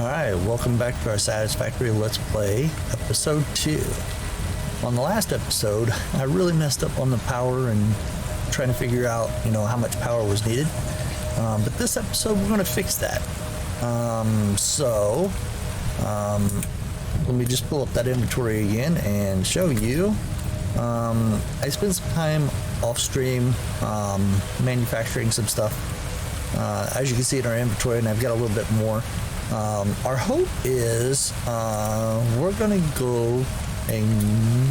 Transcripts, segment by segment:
Alright, welcome back to our Satisfactory Let's Play Episode 2. On the last episode, I really messed up on the power and trying to figure out, how much power was needed. But this episode, we're going to fix that. Let me just pull up that inventory again and show you. I spent some time off-stream manufacturing some stuff. As you can see in our inventory, and I've got a little bit more. Our hope is we're going to go and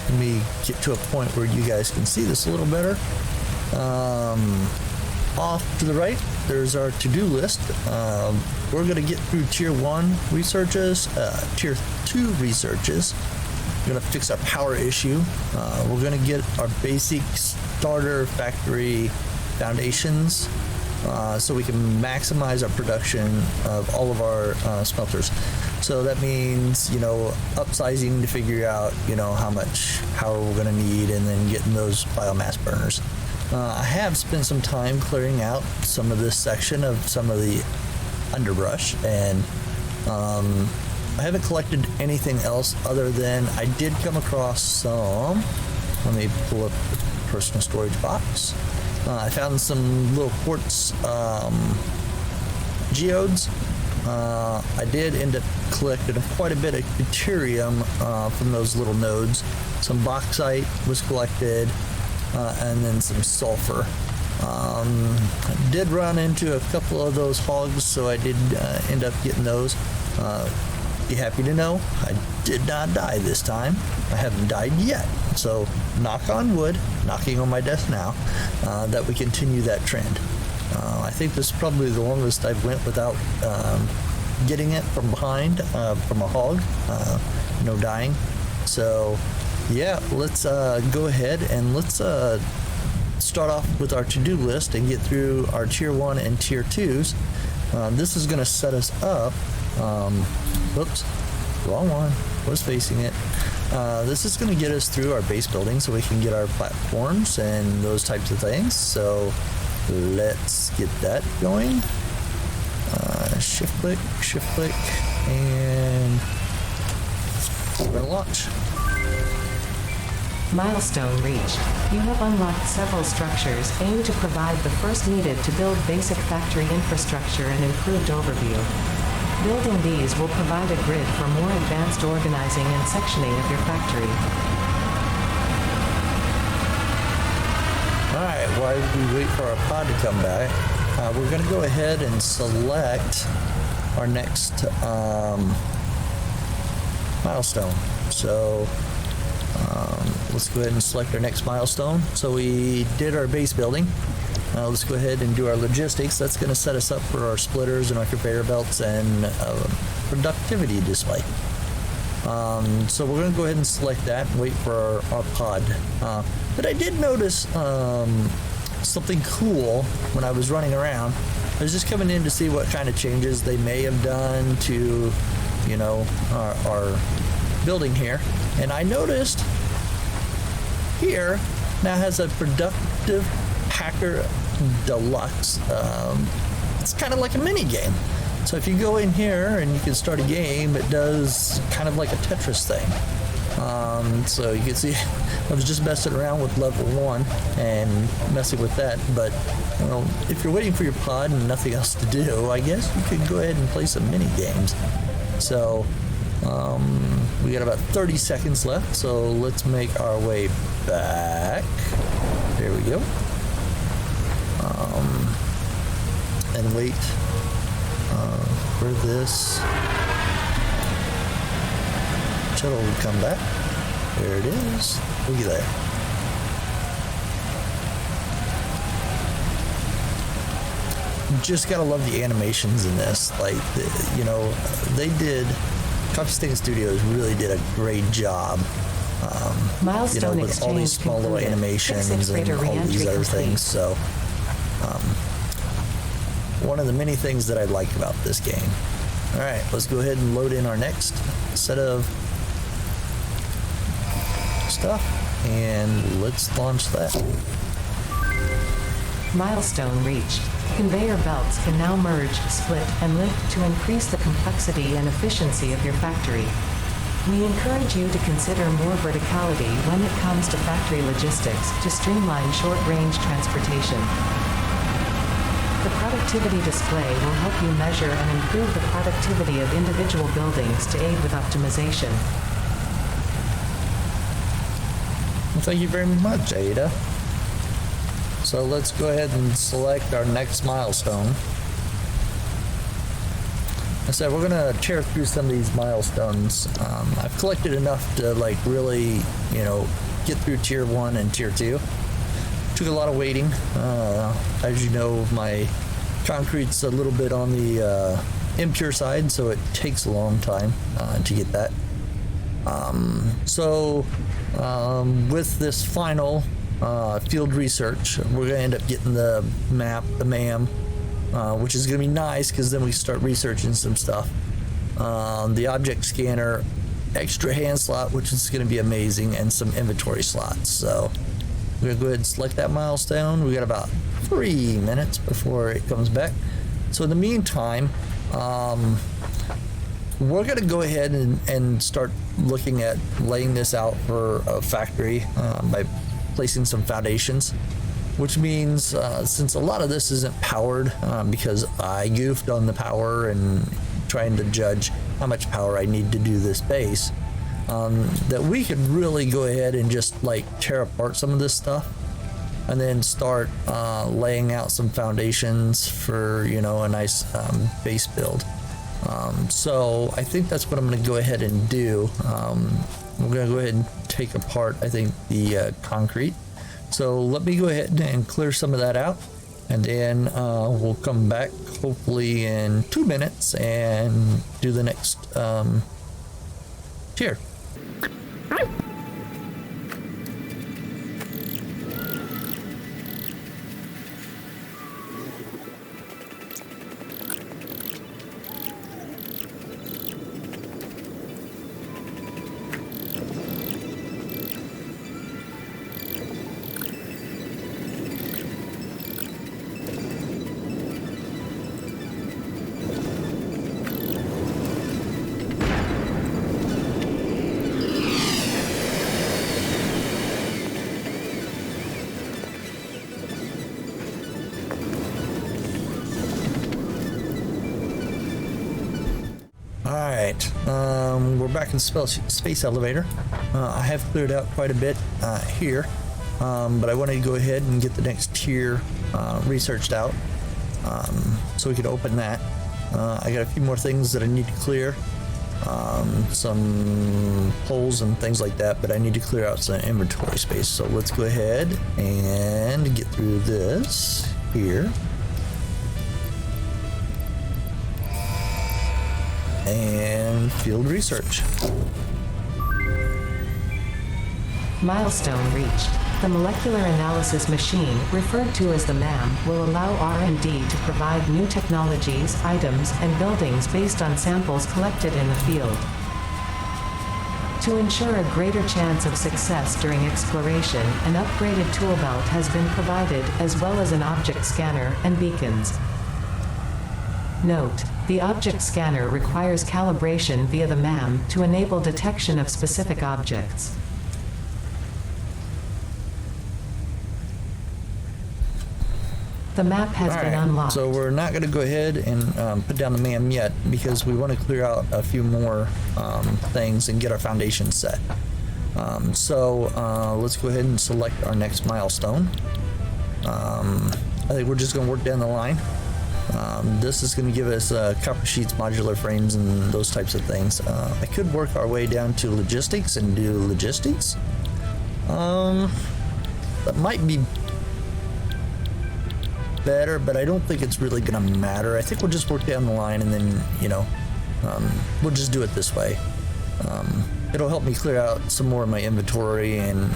let me get to a point where you guys can see this a little better. Off to the right, there's our to-do list. We're going to get through Tier 1 researches, Tier 2 researches. We're going to fix our power issue. We're going to get our basic starter factory foundations. So we can maximize our production of all of our smelters. So that means, upsizing to figure out, how much power we're going to need and then getting those biomass burners. I have spent some time clearing out some of this section of some of the underbrush, and I haven't collected anything else other than I did come across some. Let me pull up the personal storage box. I found some little quartz geodes. I did end up collecting quite a bit of deuterium from those little nodes. Some bauxite was collected, and then some sulfur. I did run into a couple of those hogs, so I did end up getting those. Be happy to know I did not die this time. I haven't died yet. So, knock on wood, knocking on my desk now, that we continue that trend. I think this is probably the longest I've went without getting it from behind, from a hog, dying. So, yeah, let's go ahead and let's start off with our to-do list and get through our Tier 1 and Tier 2s. This is going to set us up. Whoops, wrong one, was facing it. This is going to get us through our base building so we can get our platforms and those types of things. So let's get that going. Shift click, and we're going to launch. Milestone reached. You have unlocked several structures aimed to provide the first needed to build basic factory infrastructure and improved overview. Building these will provide a grid for more advanced organizing and sectioning of your factory. Alright, while we wait for our pod to come back, we're going to go ahead and select our next milestone. So let's go ahead and select our next milestone. So we did our base building. Let's go ahead and do our logistics. That's going to set us up for our splitters and our conveyor belts and productivity display. So we're going to go ahead and select that and wait for our pod. But I did notice something cool when I was running around. I was just coming in to see what kind of changes they may have done to, our building here. And I noticed here now has a productive Hacker Deluxe. It's kind of like a mini game. So if you go in here and you can start a game, it does kind of like a Tetris thing. So you can see I was just messing around with level 1 and messing with that. But if you're waiting for your pod and nothing else to do, I guess you could go ahead and play some mini games. So we got about 30 seconds left. So let's make our way back. There we go. And wait for this shuttle to come back. There it is. Look at that. Just gotta love the animations in this. Like, they did. Coffee Studios really did a great job. Milestone with all these small little animations and all these other things. So, one of the many things that I like about this game. All right, let's go ahead and load in our next set of stuff, and let's launch that. Milestone reached. Conveyor belts can now merge, split, and lift to increase the complexity and efficiency of your factory. We encourage you to consider more verticality when it comes to factory logistics to streamline short-range transportation. The productivity display will help you measure and improve the productivity of individual buildings to aid with optimization. Well, thank you very much, Ada. So let's go ahead and select our next milestone. I said we're gonna tear through some of these milestones. I've collected enough to like really, get through tier 1 and tier 2. Took a lot of waiting. As you know, my concrete's a little bit on the impure side, so it takes a long time to get that. With this final field research, we're gonna end up getting the map, the MAM, which is going to be nice because then we start researching some stuff. The object scanner, extra hand slot, which is going to be amazing, and some inventory slots. So we're going to go ahead and select that milestone. We got about 3 minutes before it comes back. So in the meantime, we're going to go ahead and start looking at laying this out for a factory by placing some foundations. Which means since a lot of this isn't powered because I goofed on the power and trying to judge how much power I need to do this base, that we could really go ahead and just like tear apart some of this stuff and then start laying out some foundations for, a nice base build. So I think that's what I'm going to go ahead and do. We're going to go ahead and take apart, I think, the concrete. So let me go ahead and clear some of that out, and then we'll come back hopefully in 2 minutes and do the next tier. Alright, we're back in space elevator. I have cleared out quite a bit here, but I wanted to go ahead and get the next tier researched out so we could open that. I got a few more things that I need to clear, some poles and things like that, but I need to clear out some inventory space. So let's go ahead and get through this here. And field research. Milestone reached. The molecular analysis machine, referred to as the MAM, will allow R&D to provide new technologies, items, and buildings based on samples collected in the field. To ensure a greater chance of success during exploration, an upgraded tool belt has been provided, as well as an object scanner and beacons. Note: the object scanner requires calibration via the MAM to enable detection of specific objects. The map has been unlocked. So we're not going to go ahead and put down the MAM yet because we want to clear out a few more things and get our foundation set. Let's go ahead and select our next milestone. I think we're just going to work down the line. This is going to give us copper sheets, modular frames, and those types of things. I could work our way down to logistics and do logistics. That might be better, but I don't think it's really going to matter. I think we'll just work down the line and then, we'll just do it this way. It'll help me clear out some more of my inventory and,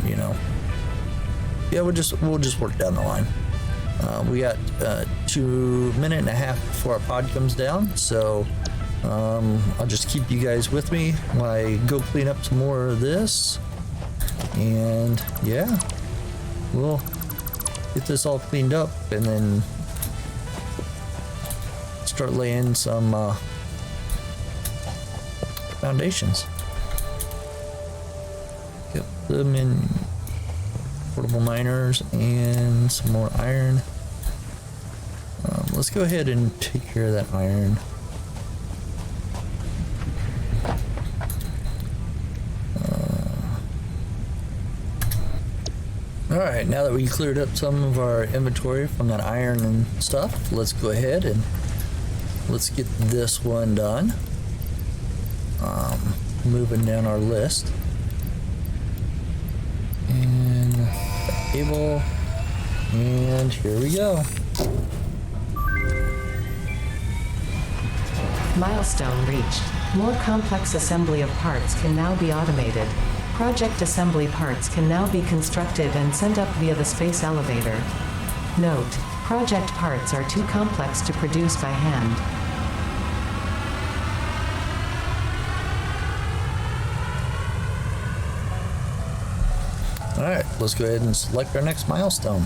yeah, we'll just work down the line. We got 2 minutes and a half before our pod comes down, so I'll just keep you guys with me while I go clean up some more of this, and yeah, we'll get this all cleaned up and then start laying some foundations. Get them in portable miners and some more iron. Let's go ahead and take care of that iron. Alright, now that we cleared up some of our inventory from that iron and stuff, let's go ahead and let's get this one done. Moving down our list. And table. And here we go. Milestone reached. More complex assembly of parts can now be automated. Project assembly parts can now be constructed and sent up via the space elevator. Note: project parts are too complex to produce by hand. Alright, let's go ahead and select our next milestone.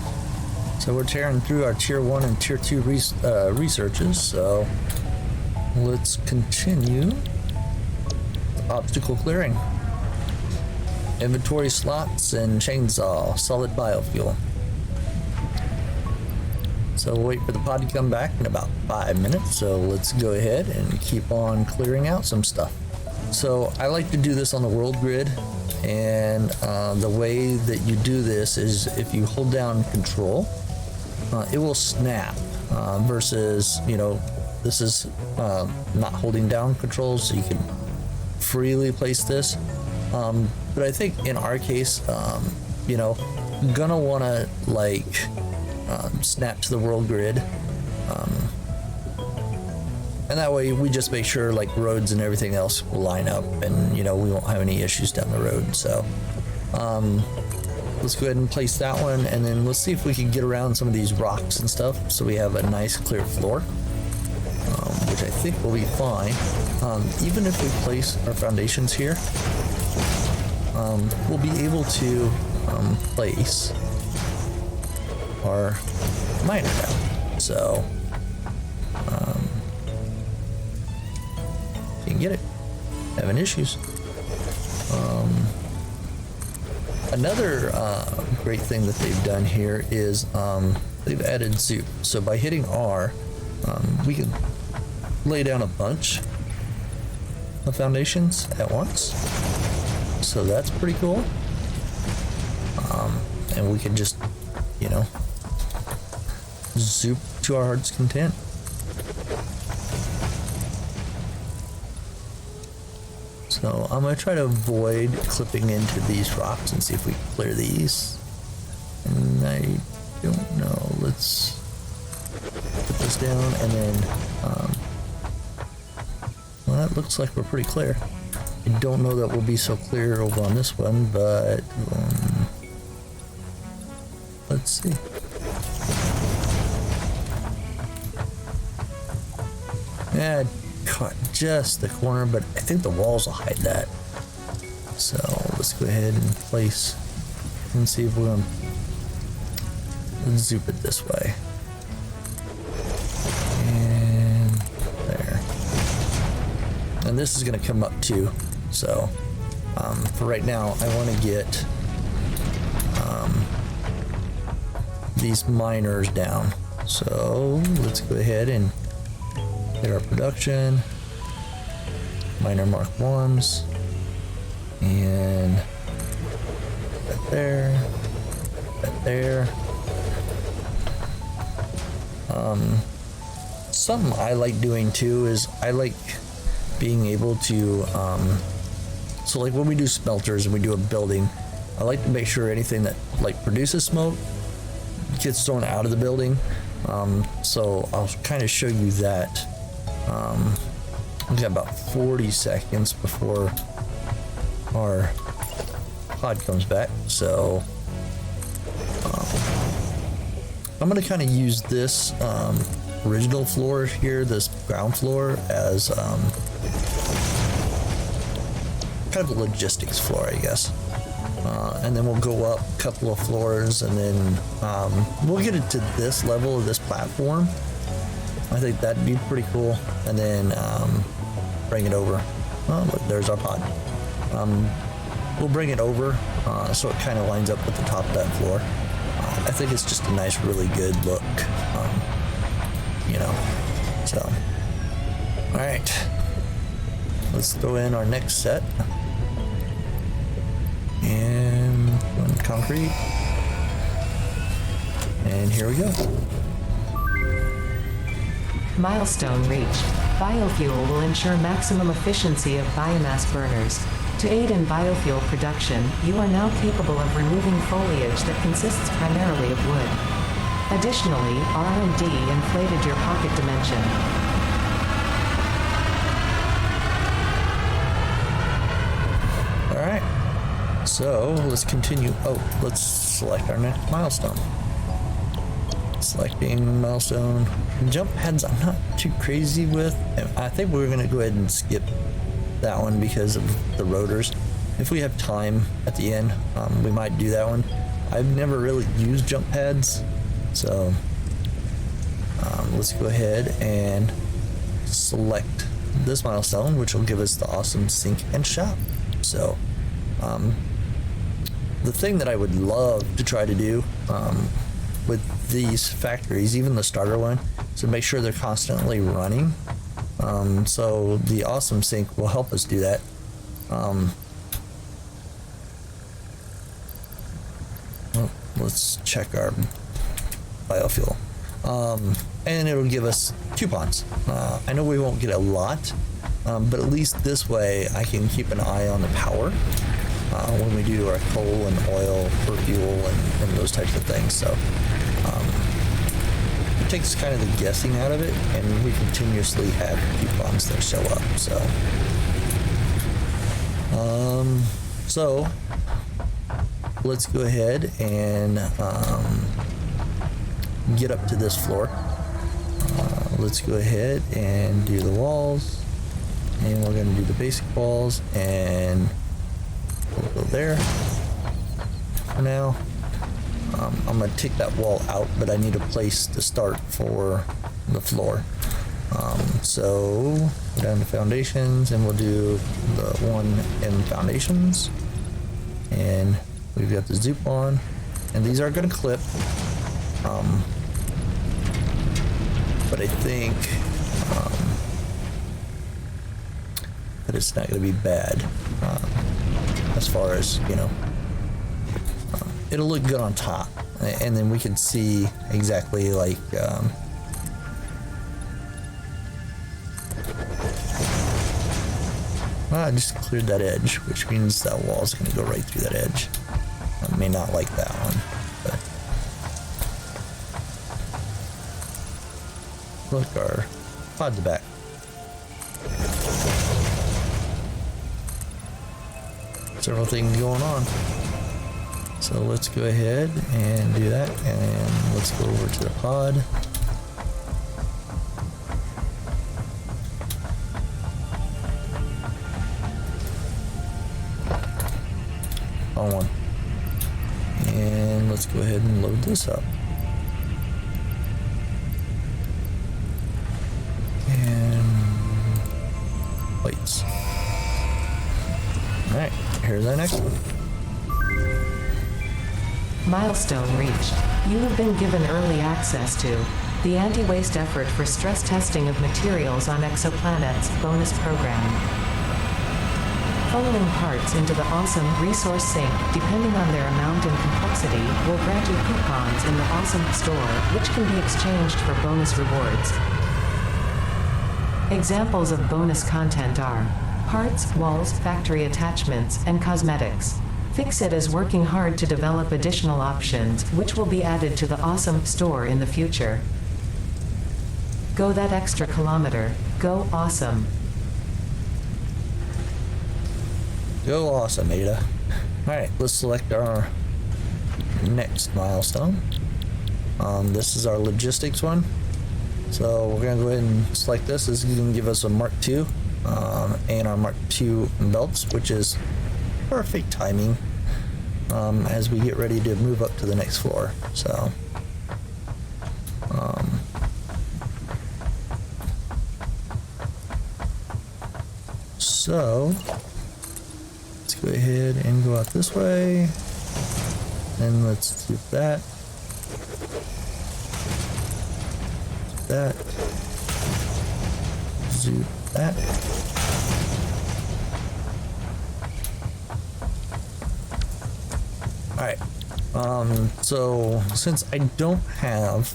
So we're tearing through our tier 1 and tier 2 researches, so let's continue obstacle clearing. Inventory slots and chainsaw, solid biofuel. So we'll wait for the pod to come back in about 5 minutes, so let's go ahead and keep on clearing out some stuff. So I like to do this on the world grid, and the way that you do this is if you hold down control, it will snap versus, this is not holding down control, so you can freely place this. But I think in our case, gonna want to snap to the world grid, and that way we just make sure roads and everything else will line up, and we won't have any issues down the road. So let's go ahead and place that one, and then let's see if we can get around some of these rocks and stuff so we have a nice clear floor, which I think will be fine. Even if we place our foundations here, we'll be able to place our miner down. So you can get it. Having issues. Another great thing that they've done here is they've added zoom. So by hitting R, we can lay down a bunch of foundations at once. So that's pretty cool. And we can just, zoop to our heart's content. So I'm going to try to avoid clipping into these rocks and see if we can clear these. And I don't know. Let's put this down, and then, well, that looks like we're pretty clear. I don't know that we'll be so clear over on this one, but let's see. Yeah, caught just the corner, but I think the walls will hide that. So let's go ahead and place and see if we're going to zoop it this way. And there. And this is going to come up too. So for right now, I want to get these miners down. So let's go ahead and get our production. Miner Mark 1s. And that there. That there. Something I like doing too is I like being able to so when we do smelters and we do a building, I like to make sure anything that produces smoke gets thrown out of the building. So I'll kind of show you that. We got about 40 seconds before our pod comes back, so I'm going to kind of use this original floor here, this ground floor, as kind of a logistics floor, I guess. And then we'll go up a couple of floors, and then we'll get it to this level of this platform, I think that'd be pretty cool. And then bring it over. Oh, look, there's our pod. We'll bring it over so it kind of lines up with the top of that floor. I think it's just a nice, really good look, so. All right, let's throw in our next set. And one concrete. And here we go. Milestone reached. Biofuel will ensure maximum efficiency of biomass burners. To aid in biofuel production, you are now capable of removing foliage that consists primarily of wood. Additionally, R&D inflated your pocket dimension. All right, so let's continue. Oh, let's select our next milestone. Selecting milestone. Jump pads I'm not too crazy with. I think we're gonna go ahead and skip that one because of the rotors. If we have time at the end, we might do that one. I've never really used jump pads, so let's go ahead and select this milestone, which will give us the awesome sink and shop. So the thing that I would love to try to do with these factories, even the starter one, is to make sure they're constantly running. So the awesome sink will help us do that. Well, let's check our biofuel. And it'll give us coupons. I know we won't get a lot, but at least this way I can keep an eye on the power when we do our coal and oil for fuel and those types of things. So it takes kind of the guessing out of it, and we continuously have coupons that show up. So let's go ahead and get up to this floor. Let's go ahead and do the walls, and we're going to do the basic walls, and we'll go there for now. I'm going to take that wall out, but I need a place to start for the floor. So go down to foundations, and we'll do the one in foundations, and we've got the zoop on, and these are going to clip. But I think that it's not going to be bad as far as, it'll look good on top, and then we can see exactly like I just cleared that edge, which means that wall is going to go right through that edge. I may not like that one, but look, our pod's back. Several things going on. So let's go ahead and do that, and let's go over to the pod. On one. And let's go ahead and load this up. Plates. Alright, here's our next one. Milestone reached. You have been given early access to the Anti-Waste Effort for Stress Testing of Materials on Exoplanets bonus program. Funneling parts into the awesome resource sink, depending on their amount and complexity, will grant you coupons in the awesome store, which can be exchanged for bonus rewards. Examples of bonus content are parts, walls, factory attachments, and cosmetics. Fixit is working hard to develop additional options, which will be added to the awesome store in the future. Go that extra kilometer. Go awesome. Go awesome, Ada. Alright, let's select our next milestone. This is our logistics one. So we're going to go ahead and select this. This is going to give us a Mark II and our Mark II belts, which is perfect timing as we get ready to move up to the next floor. So So let's go ahead and go out this way. And let's do that. That. Do that. Alright. So since I don't have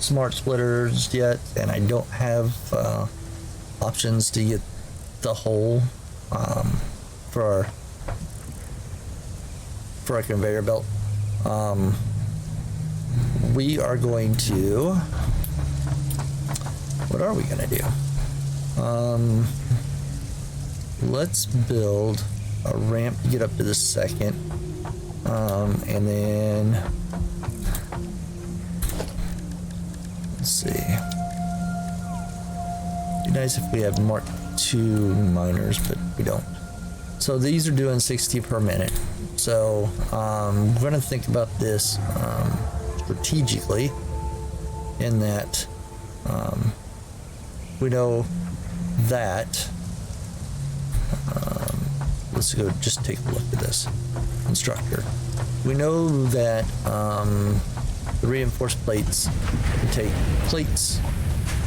smart splitters yet, and I don't have options to get the hole for our conveyor belt, we are going to, what are we gonna do? Let's build a ramp to get up to the second, and then let's see. Be nice if we have Mark II miners, but we don't. So these are doing 60 per minute. So we're gonna think about this strategically, in that we know that. Let's go just take a look at this constructor. We know that the reinforced plates can take plates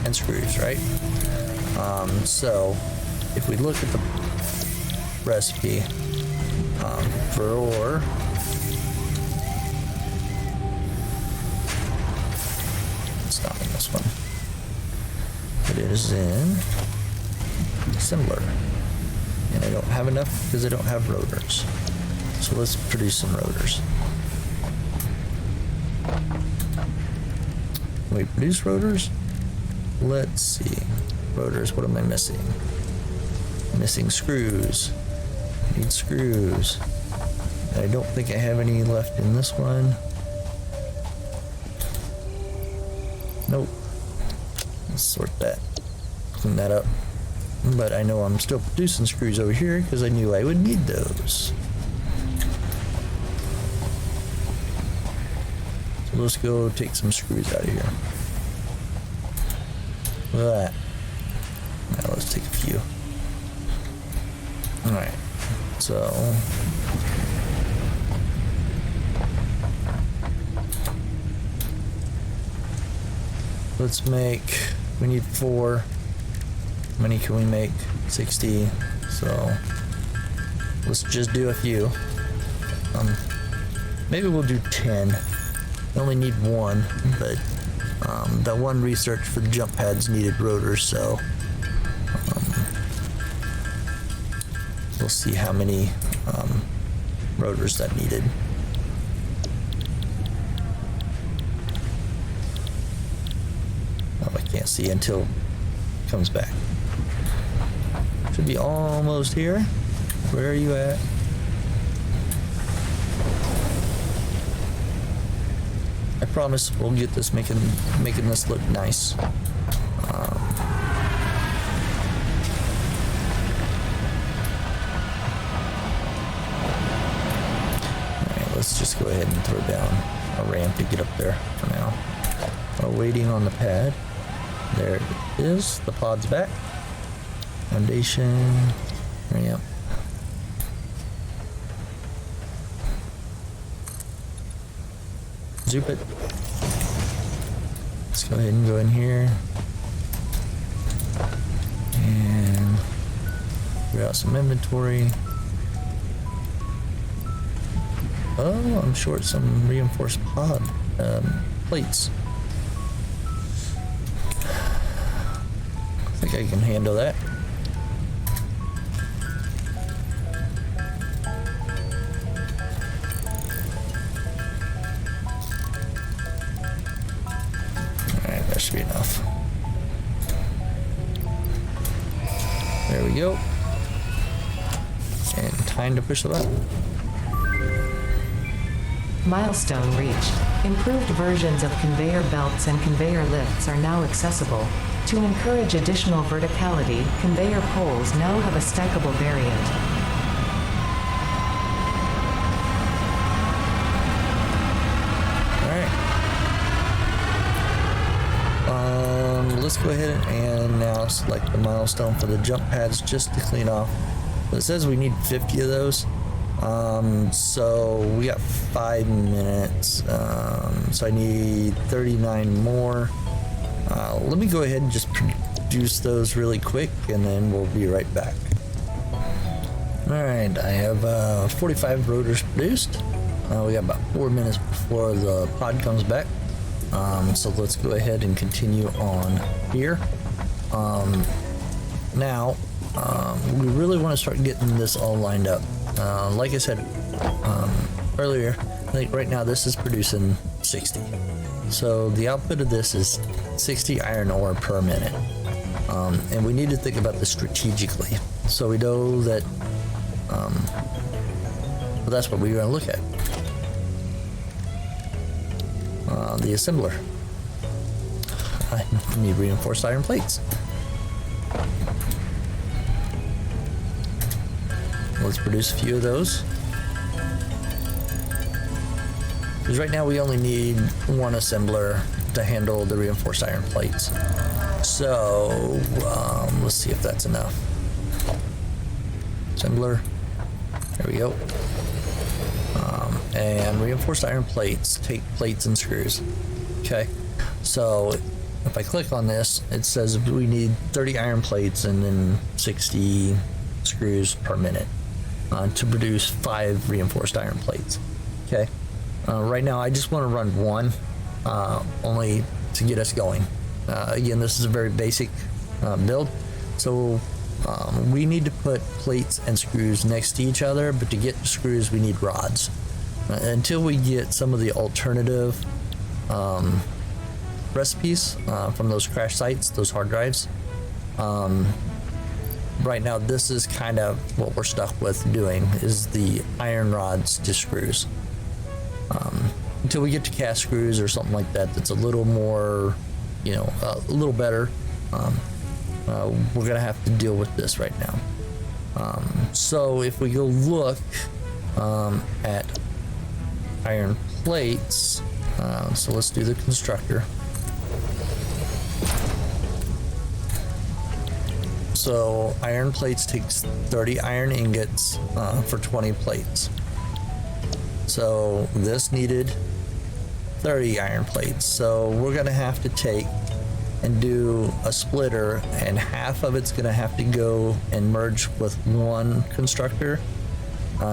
and screws, right? So if we look at the recipe for ore, it's not in this one, but it is in assembler. And I don't have enough because I don't have rotors. So let's produce some rotors. Can we produce rotors? Let's see. Rotors, what am I missing? Missing screws. Need screws. I don't think I have any left in this one. Nope. Let's sort that. Clean that up. But I know I'm still producing screws over here because I knew I would need those. So let's go take some screws out of here. Look at that. Now let's take a few. Alright. So let's make, we need 4. How many can we make? 60. So let's just do a few. Maybe we'll do 10. We only need 1, but that one research for the jump pads needed rotors, so we'll see how many rotors that needed. Oh, I can't see until it comes back. Should be almost here. Where are you at? I promise we'll get this making this look nice. Alright, let's just go ahead and throw down a ramp to get up there for now. While waiting on the pad. There it is. The pod's back. Foundation, ramp. Zoop it. Let's go ahead and go in here. And figure out some inventory. Oh, I'm short some reinforced pod plates. I think I can handle that. Alright, that should be enough. There we go. And time to push the button. Milestone reached. Improved versions of conveyor belts and conveyor lifts are now accessible. To encourage additional verticality, conveyor poles now have a stackable variant. Alright. Let's go ahead and now select the milestone for the jump pads just to clean off. It says we need 50 of those. So we got 5 minutes. So I need 39 more. Let me go ahead and just produce those really quick and then we'll be right back. Alright, I have 45 rotors produced. We got about 4 minutes before the pod comes back. So let's go ahead and continue on here. Now, we really want to start getting this all lined up. Like I said earlier, I think right now this is producing 60. So the output of this is 60 iron ore per minute. And we need to think about this strategically. So we know that, well, that's what we're going to look at. The assembler. I need reinforced iron plates. Let's produce a few of those. Because right now we only need one assembler to handle the reinforced iron plates. So let's see if that's enough. Assembler. There we go. And reinforced iron plates take plates and screws. Okay, so if I click on this, it says we need 30 iron plates and then 60 screws per minute to produce 5 reinforced iron plates. Okay, right now I just want to run one only to get us going. Again, this is a very basic build, so we need to put plates and screws next to each other, but to get screws we need rods. Until we get some of the alternative recipes from those crash sites, those hard drives, right now this is kind of what we're stuck with doing, is the iron rods to screws. Until we get to cast screws or something like that that's a little more, you know, a little better, we're gonna have to deal with this right now. So if we go look at iron plates, so let's do the constructor. So iron plates takes 30 iron ingots for 20 plates. So this needed 30 iron plates. So we're gonna have to take and do a splitter, and half of it's gonna have to go and merge with one constructor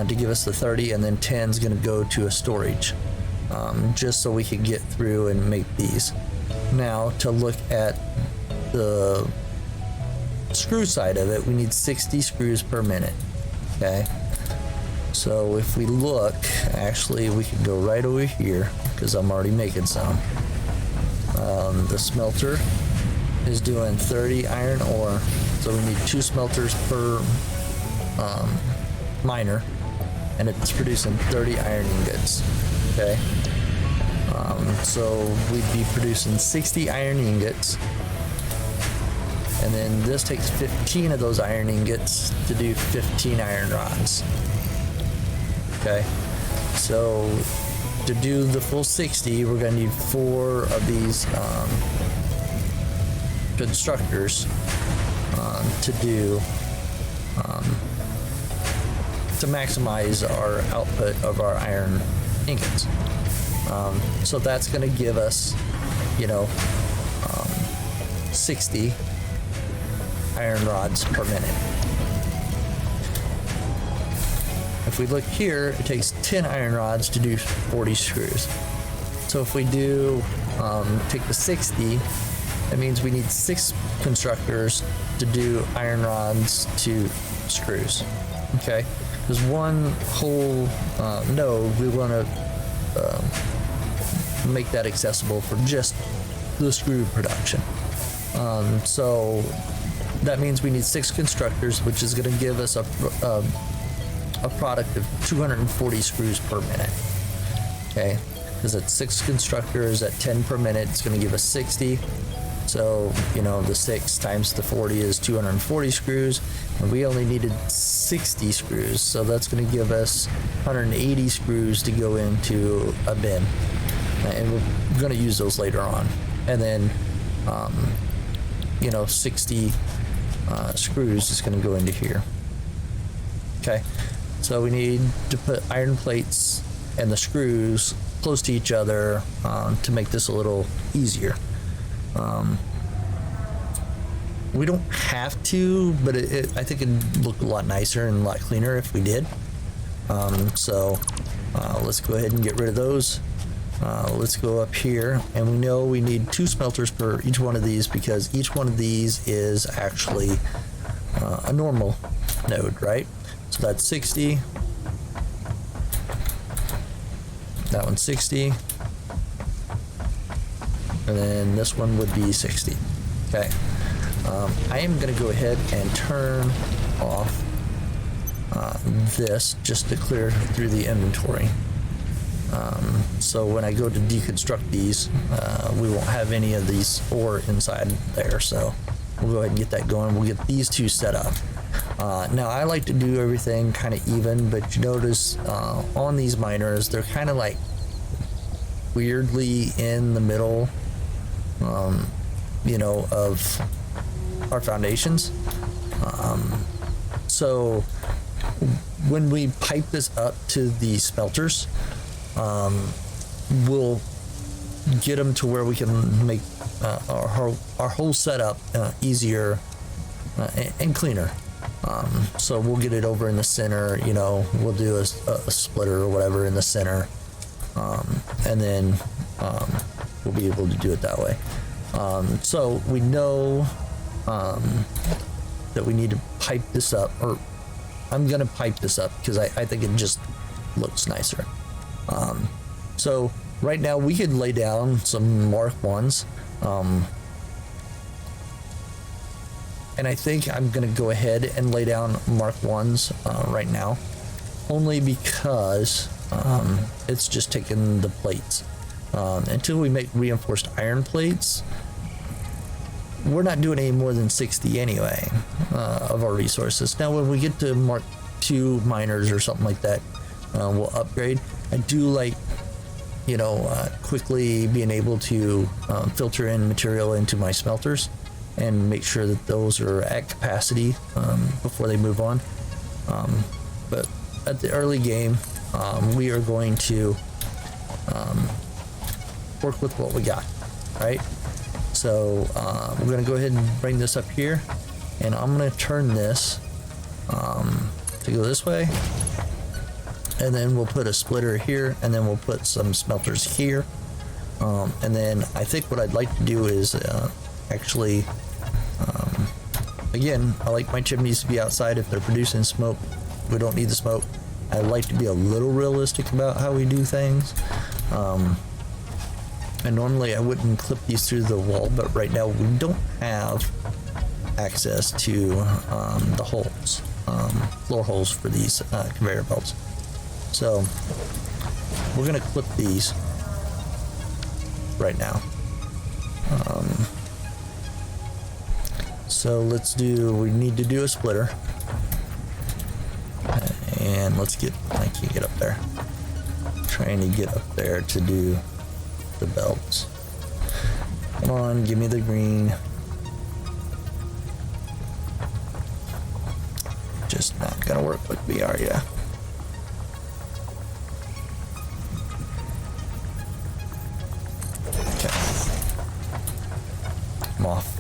to give us the 30, and then 10 is going to go to a storage, just so we can get through and make these. Now, to look at the screw side of it, we need 60 screws per minute. Okay, so if we look, actually we can go right over here because I'm already making some. The smelter is doing 30 iron ore, so we need 2 smelters per miner, and it's producing 30 iron ingots. Okay, so we'd be producing 60 iron ingots, and then this takes 15 of those iron ingots to do 15 iron rods. Okay, so to do the full 60, we're going to need 4 of these constructors to do to maximize our output of our iron ingots. So that's going to give us, you know, 60 iron rods per minute. If we look here, it takes 10 iron rods to do 40 screws. So if we do take the 60, that means we need 6 constructors to do iron rods to screws. Okay, because one whole node, we want to make that accessible for just the screw production. So that means we need 6 constructors, which is going to give us a product of 240 screws per minute. Okay, because at 6 constructors at 10 per minute, it's going to give us 60. So, you know, the 6 times the 40 is 240 screws, and we only needed 60 screws. So that's going to give us 180 screws to go into a bin. And we're going to use those later on. And then 60 screws is going to go into here. Okay, so we need to put iron plates and the screws close to each other to make this a little easier. We don't have to, but I think it'd look a lot nicer and a lot cleaner if we did. So let's go ahead and get rid of those. Let's go up here, and we know we need 2 smelters per each one of these because each one of these is actually a normal node, right? So that's 60. That one's 60. And then this one would be 60. Okay. I am going to go ahead and turn off this just to clear through the inventory. So when I go to deconstruct these, we won't have any of these ore inside there. So we'll go ahead and get that going. We'll get these 2 set up. Now I like to do everything kind of even, but you notice on these miners, they're kind of like weirdly in the middle, of our foundations. So when we pipe this up to the smelters, we'll get them to where we can make our whole setup easier and cleaner. So we'll get it over in the center, we'll do a splitter or whatever in the center, and then we'll be able to do it that way. So we know that we need to pipe this up, or I'm gonna pipe this up because I think it just looks nicer. So right now we could lay down some Mark 1s, and I think I'm gonna go ahead and lay down Mark 1s right now, only because it's just taking the plates. Until we make reinforced iron plates, we're not doing any more than 60 anyway of our resources. Now when we get to Mark 2 miners or something like that, we'll upgrade. I do like quickly being able to filter in material into my smelters and make sure that those are at capacity before they move on. But at the early game, we are going to work with what we got, right? So we're going to go ahead and bring this up here, and I'm going to turn this to go this way, and then we'll put a splitter here, and then we'll put some smelters here, and then I think what I'd like to do is actually again, I like my chimneys to be outside if they're producing smoke. We don't need the smoke. I like to be a little realistic about how we do things. And normally I wouldn't clip these through the wall, but right now we don't have access to the holes, floor holes for these conveyor belts. So we're gonna clip these right now. So we need to do a splitter. And I can't get up there. Trying to get up there to do the belts. Come on, give me the green. Just not gonna work with me, are ya? Okay. I'm off.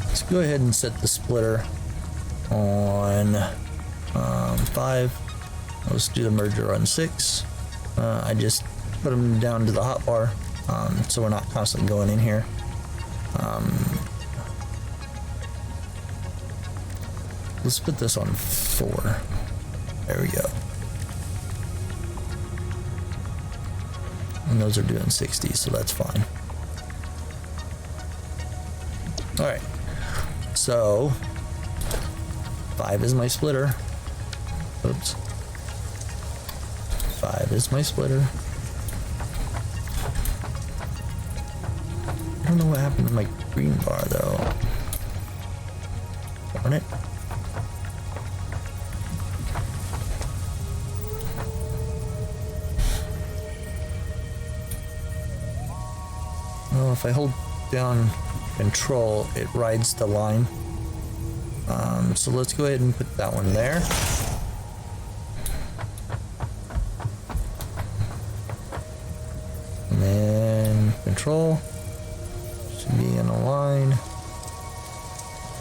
Let's go ahead and set the splitter on 5. Let's do the merger on 6. I just put them down to the hotbar, so we're not constantly going in here. Let's put this on 4. There we go. And those are doing 60, so that's fine. All right. So 5 is my splitter. Oops. 5 is my splitter. I don't know what happened to my green bar though. Darn it. Well, if I hold down control, it rides the line. So let's go ahead and put that one there. And then control should be in a line.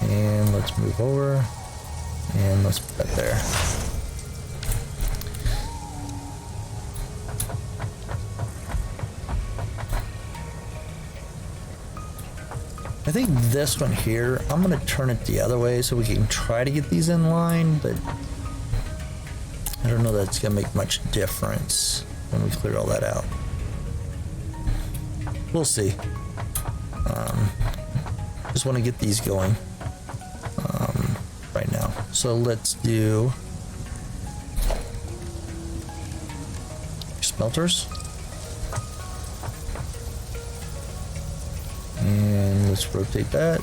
And let's move over and let's put that there. I think this one here, I'm gonna turn it the other way so we can try to get these in line, but I don't know that it's gonna make much difference when we clear all that out. We'll see. Just want to get these going right now. So let's do smelters. And let's rotate that.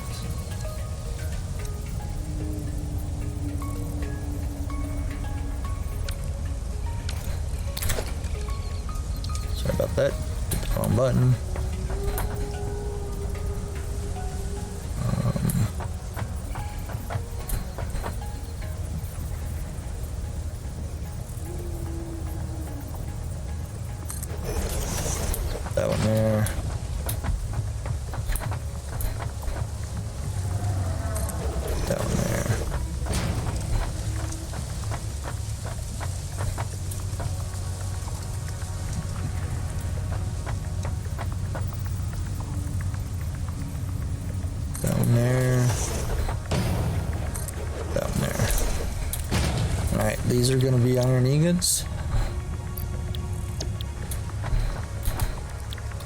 Sorry about that. Hit the wrong button. That one there. That one there. That one there. That one there. Alright, these are going to be iron ingots.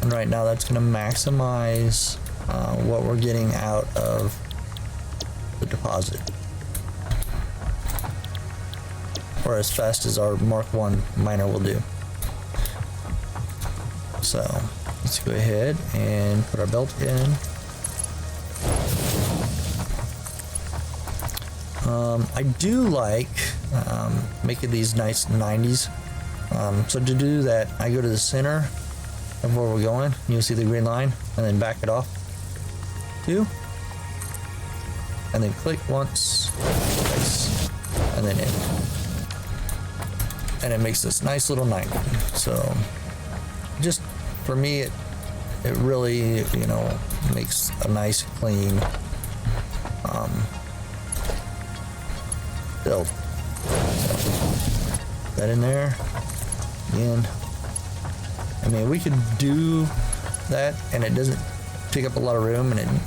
And right now that's going to maximize what we're getting out of the deposit. Or as fast as our Mark 1 miner will do. So let's go ahead and put our belt in. I do like making these nice 90s. So to do that, I go to the center of where we're going. You'll see the green line, and then back it off. 2. And then click once, twice, and then in. And it makes this nice little 90. So just for me, it really, you know, makes a nice clean build. So, that in there. Again. I mean, we could do that and it doesn't take up a lot of room, and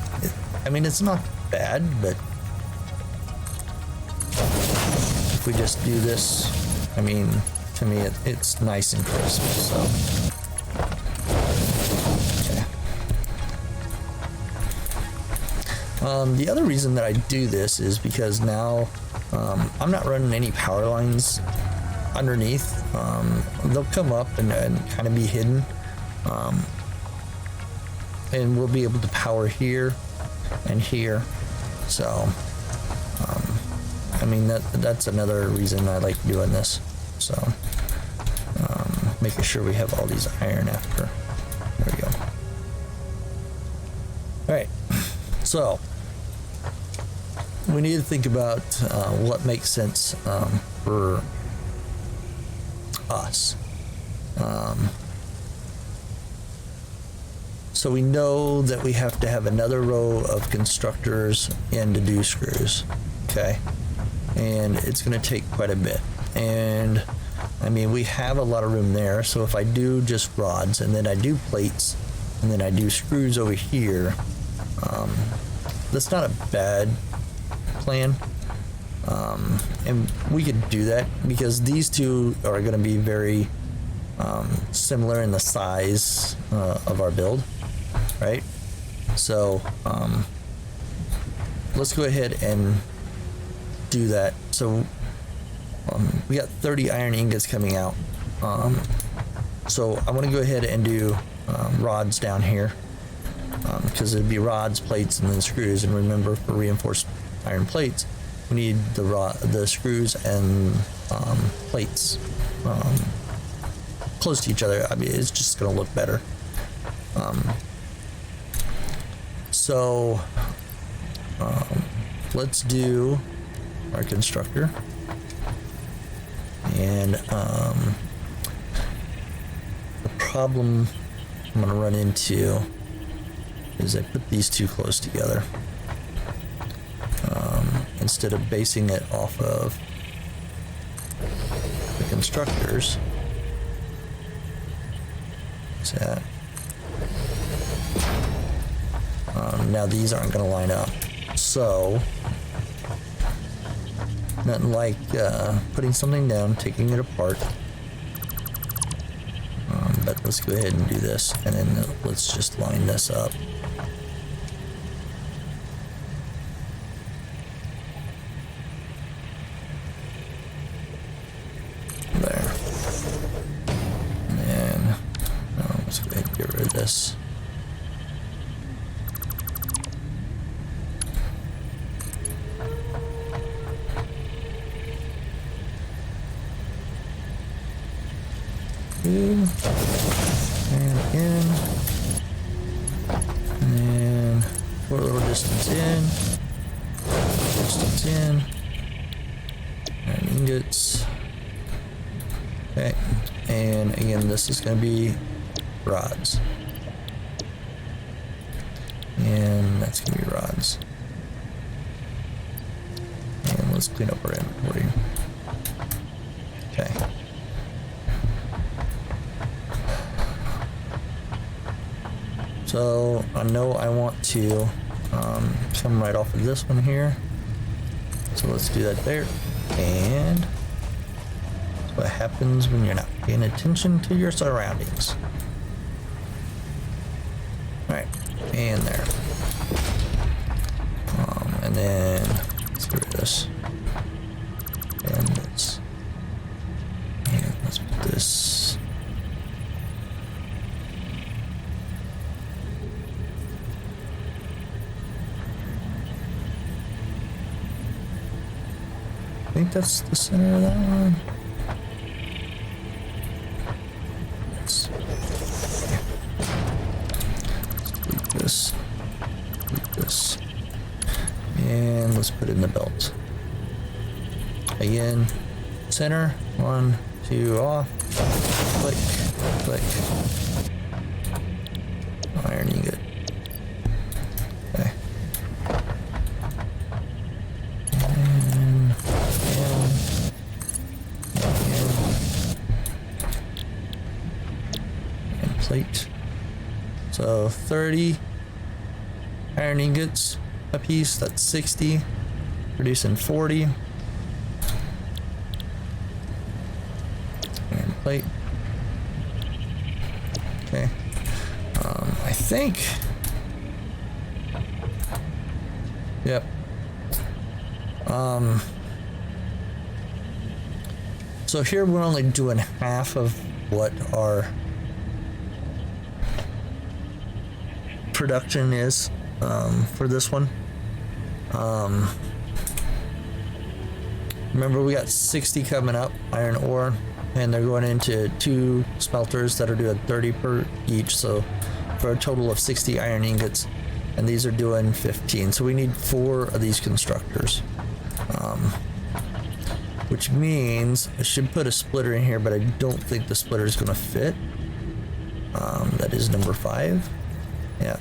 I mean, it's not bad, but if we just do this, I mean, to me, it's nice and crisp, so. Okay. The other reason that I do this is because now I'm not running any power lines underneath. They'll come up and kind of be hidden, and we'll be able to power here and here. So I mean, that's another reason I like doing this. So making sure we have all these iron after. There we go. All right, so we need to think about what makes sense for us. So we know that we have to have another row of constructors in to do screws, okay? And it's going to take quite a bit. And I mean, we have a lot of room there. So if I do just rods, and then I do plates, and then I do screws over here, that's not a bad plan. And we could do that because these two are going to be very similar in the size of our build, right? So let's go ahead and do that. So we got 30 iron ingots coming out. So I want to go ahead and do rods down here, because it'd be rods, plates, and then screws. And remember, for reinforced iron plates, we need the screws and plates close to each other. I mean, it's just going to look better. So let's do our constructor. And the problem I'm going to run into is I put these too close together. Instead of basing it off of the constructors. What's that? Now these aren't going to line up. So, nothing like putting something down, taking it apart. But let's go ahead and do this, and then let's just line this up. There. And then, let's go ahead and get rid of this. And again, and then for a little distance in, and ingots. Okay, and again, this is going to be rods, and that's going to be rods. And let's clean up our inventory. Okay. So I know I want to come right off of this one here. So let's do that there. And that's what happens when you're not paying attention to your surroundings. Alright, and there. And then let's get rid of this. And let's put this. I think that's the center of that one. Let's delete this. Delete this. And let's put it in the belt. Again, center. 1, 2, off. Click. Click. Iron ingot. Okay. Plate. So 30 iron ingots a piece, that's 60, producing 40. And plate. Okay. I think. Yep. So here we're only doing half of what our production is for this one. Remember, we got 60 coming up, iron ore, and they're going into 2 smelters that are doing 30 per each, so for a total of 60 iron ingots, and these are doing 15. So we need 4 of these constructors, which means I should put a splitter in here, but I don't think the splitter is going to fit. That is number 5. Yeah.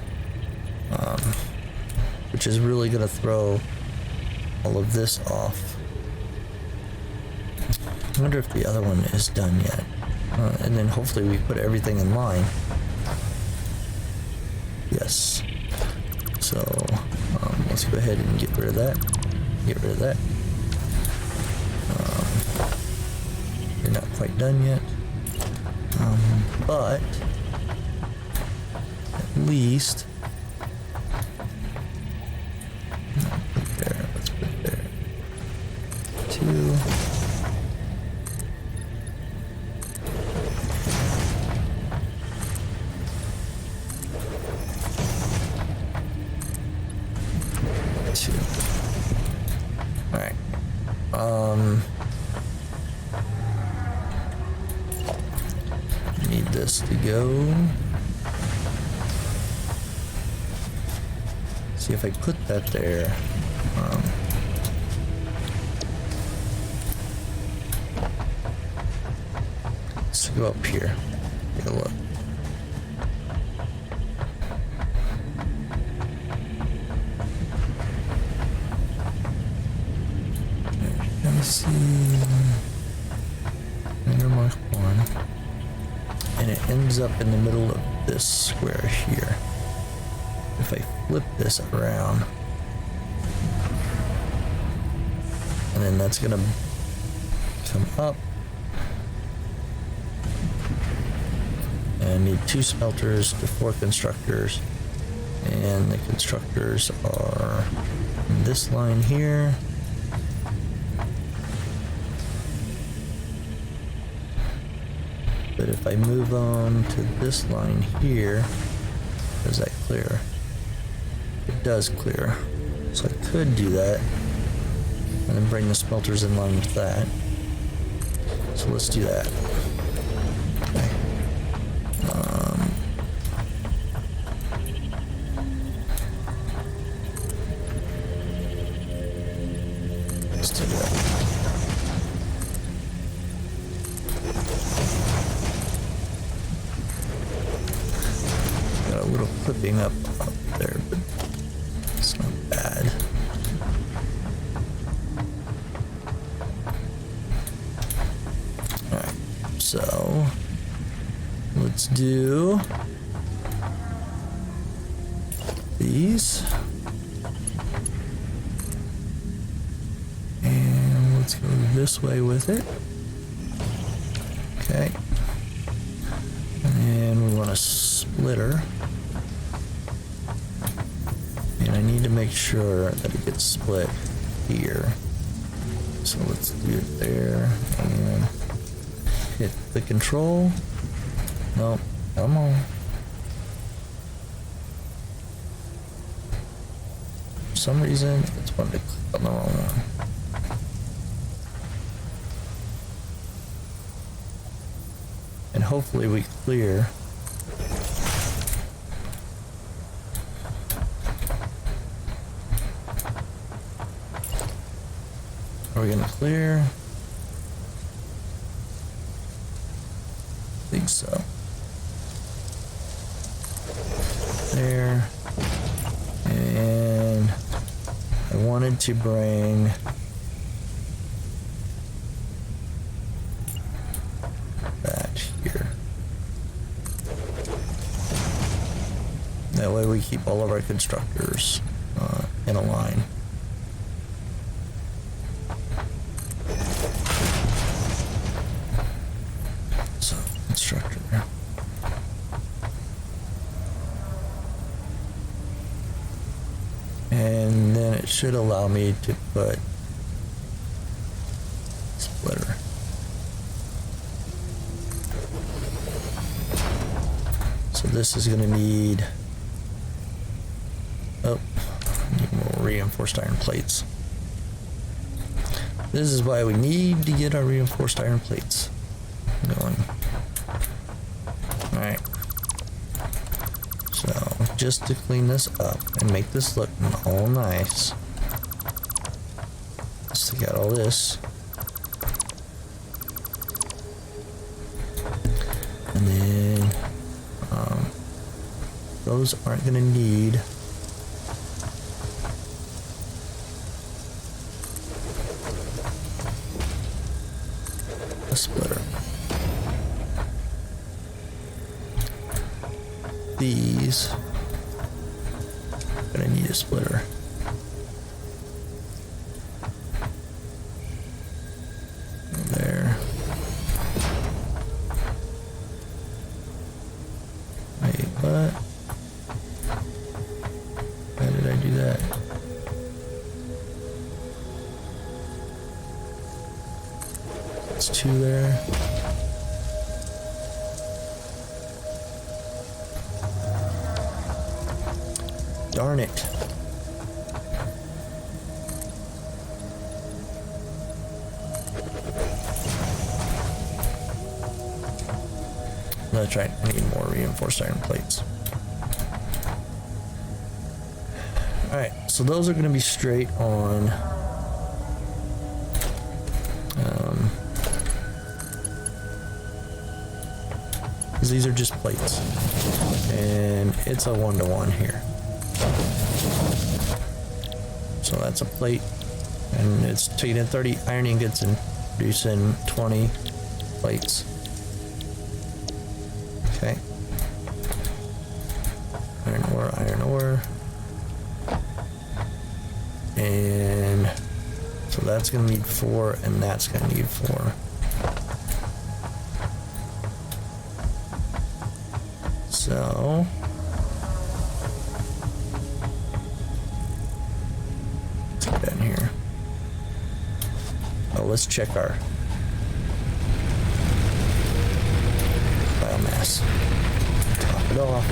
Which is really going to throw all of this off. I wonder if the other one is done yet. And then hopefully we put everything in line. Yes. So let's go ahead and get rid of that. Get rid of that. You're not quite done yet. But at least put it there. Let's put it there. 2. All right. Need this to go. See if I put that there. Let's go up here. Take a look. Let me see. Enter mark 1. And it ends up in the middle of this square here. If I flip this around, and then that's gonna come up, and I need 2 smelters to 4 constructors, and the constructors are in this line here. But if I move on to this line here, does that clear? It does clear. So I could do that and then bring the smelters in line with that. So let's do that. Okay. Let's do that. Got a little clipping up there, but it's not bad. Alright, so let's do these. And let's go this way with it. Okay. And we want a splitter. And I need to make sure that it gets split here. So let's do it there and hit the control. Nope, come on. For some reason, it's wanting to click on the wrong one. And hopefully we clear. Are we gonna clear? I think so. There. And I wanted to bring that here. That way we keep all of our constructors in a line. So, constructor. And then it should allow me to put splitter. So this is going to need, need more reinforced iron plates. This is why we need to get our reinforced iron plates going. Alright. So, just to clean this up and make this look all nice, let's take out all this. And then, those aren't going to need a splitter. These are gonna need a splitter. There. Wait, what? Why did I do that? It's 2 there. Darn it. That's right, I need more reinforced iron plates. Alright, so those are going to be straight on. Because these are just plates. And it's a 1-to-1 here. So that's a plate. And it's taking in 30 iron ingots and producing 20 plates. Okay. Iron ore. And so that's going to need 4, and that's going to need 4. So let's get down here. Oh, let's check our biomass. Top it off.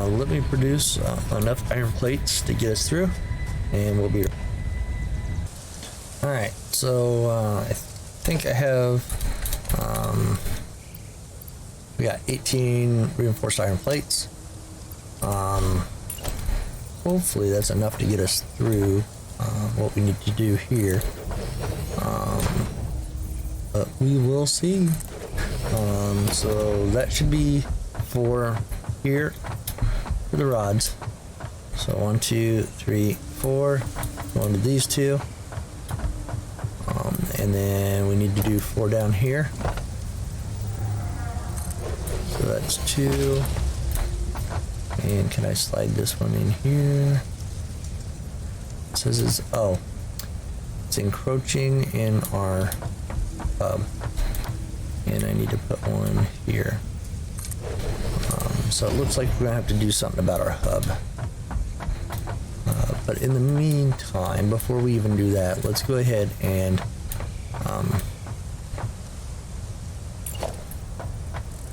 Let me produce enough iron plates to get us through, and we'll be. All right, so I think I have. We got 18 reinforced iron plates. Hopefully that's enough to get us through what we need to do here. But we will see. So that should be 4 here for the rods. So 1, 2, 3, 4. Going to these 2. And then we need to do 4 down here. So that's 2. And can I slide this one in here? It says it's encroaching in our hub. And I need to put one here. So it looks like we're gonna have to do something about our hub. But in the meantime, before we even do that, let's go ahead and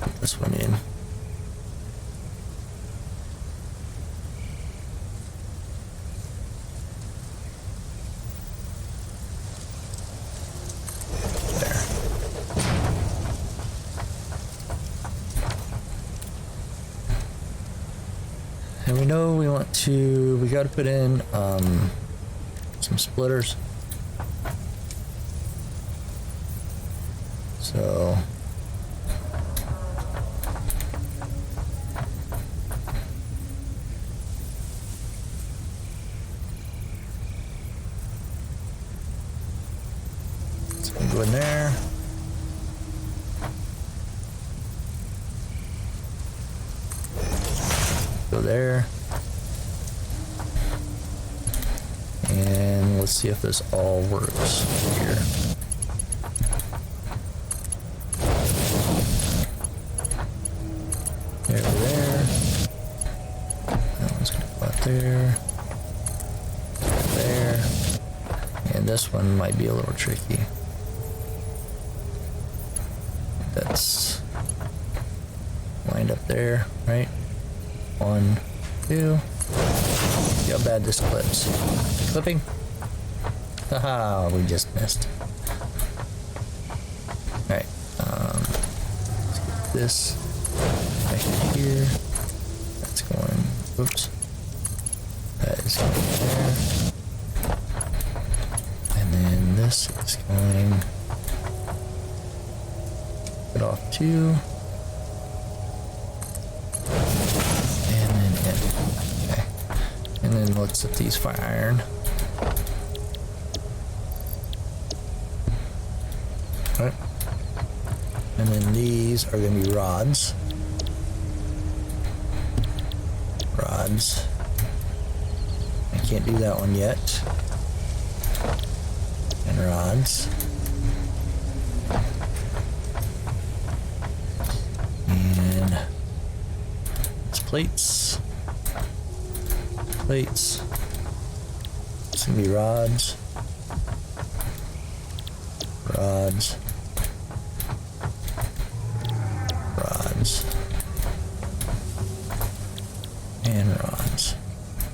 put this one in. And we know we got to put in some splitters. So it's going to go in there. Go there. And let's see if this all works here. There. That one's gonna go out there. There. And this one might be a little tricky. That's lined up there, right? 1, 2. See how bad this clips. Clipping? Haha, we just missed. Alright, let's get this back here. That's going, oops. That is going there. And then this is going, put off 2. And then let's set these fire iron. Right. And then these are going to be rods. Rods. I can't do that one yet. And rods. And it's plates. Plates. It's gonna be rods. Rods. Rods. And rods.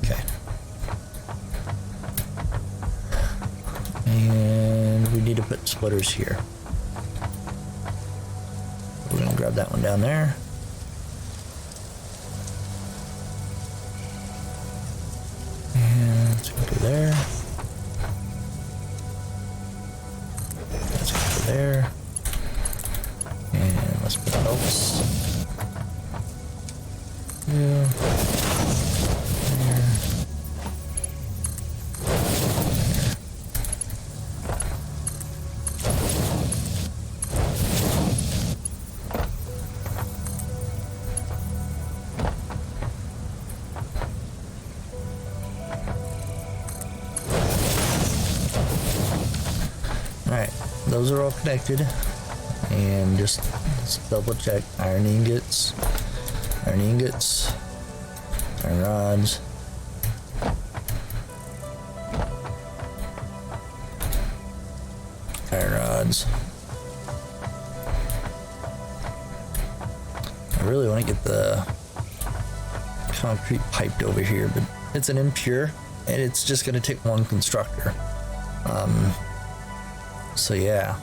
Okay. And we need to put splitters here. We're gonna grab that one down there. And let's go to there. Let's go to there. And let's put belts. Yeah. There. Alright, those are all connected, and just let's double check. Iron ingots, iron rods, iron rods. I really want to get the concrete piped over here, but it's an impure, and it's just going to take one constructor. So yeah,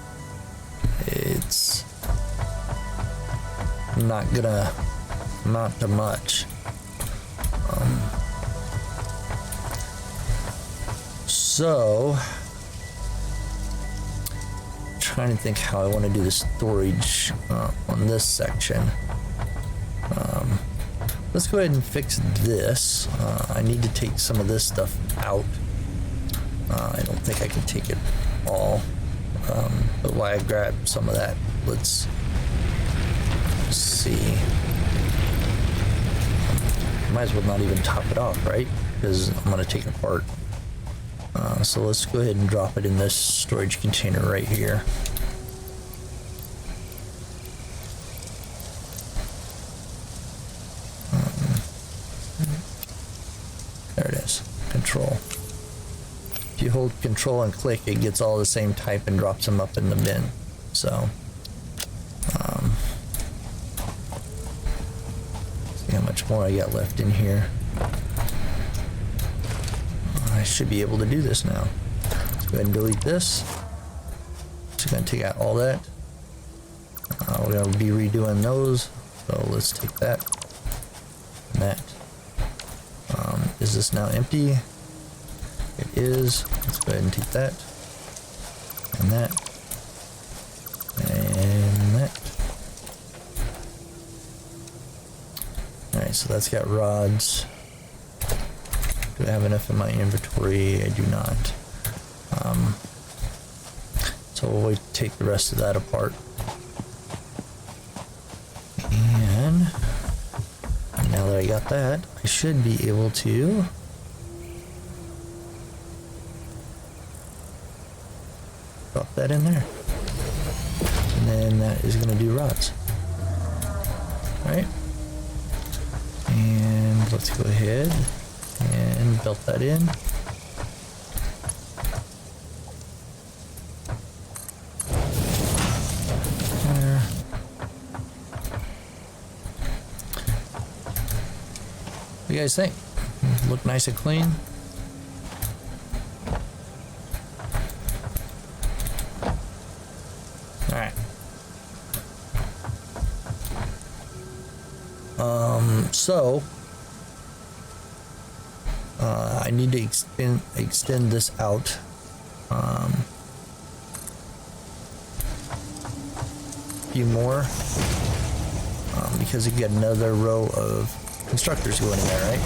it's not gonna amount to much. So trying to think how I want to do the storage on this section. Let's go ahead and fix this. I need to take some of this stuff out. I don't think I can take it all. But while I grab some of that, let's see. Might as well not even top it off, right? Because I'm going to take it apart. So let's go ahead and drop it in this storage container right here. There it is. Control. If you hold control and click, it gets all the same type and drops them up in the bin. So, see how much more I got left in here. I should be able to do this now. Let's go ahead and delete this. Just gonna take out all that. We're gonna be redoing those. So let's take that and that. Is this now empty? It is. Let's go ahead and take that and that and that. Alright, so that's got rods. Do I have enough in my inventory? I do not. So we'll take the rest of that apart. And now that I got that, I should be able to drop that in there. And then that is going to do rods. Alright. And let's go ahead and belt that in. There. What do you guys think? Look nice and clean? Alright. So I need to extend this out. A few more because you get another row of constructors going in there, right?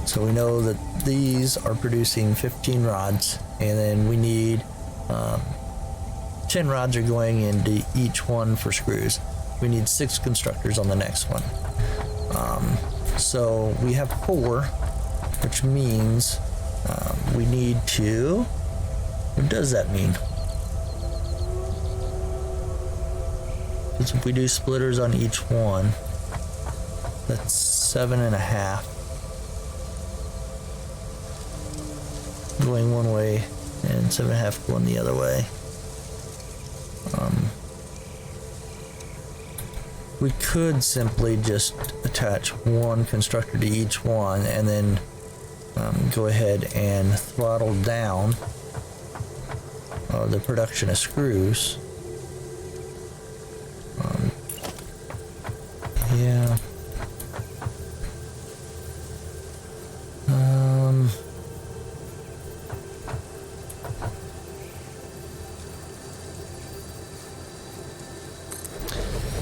So we know that these are producing 15 rods, and then we need 10 rods are going into each one for screws. We need 6 constructors on the next one. So we have 4, which means we need to. What does that mean? Because if we do splitters on each one, that's 7.5 going one way and 7.5 going the other way. We could simply just attach one constructor to each one and then go ahead and throttle down the production of screws.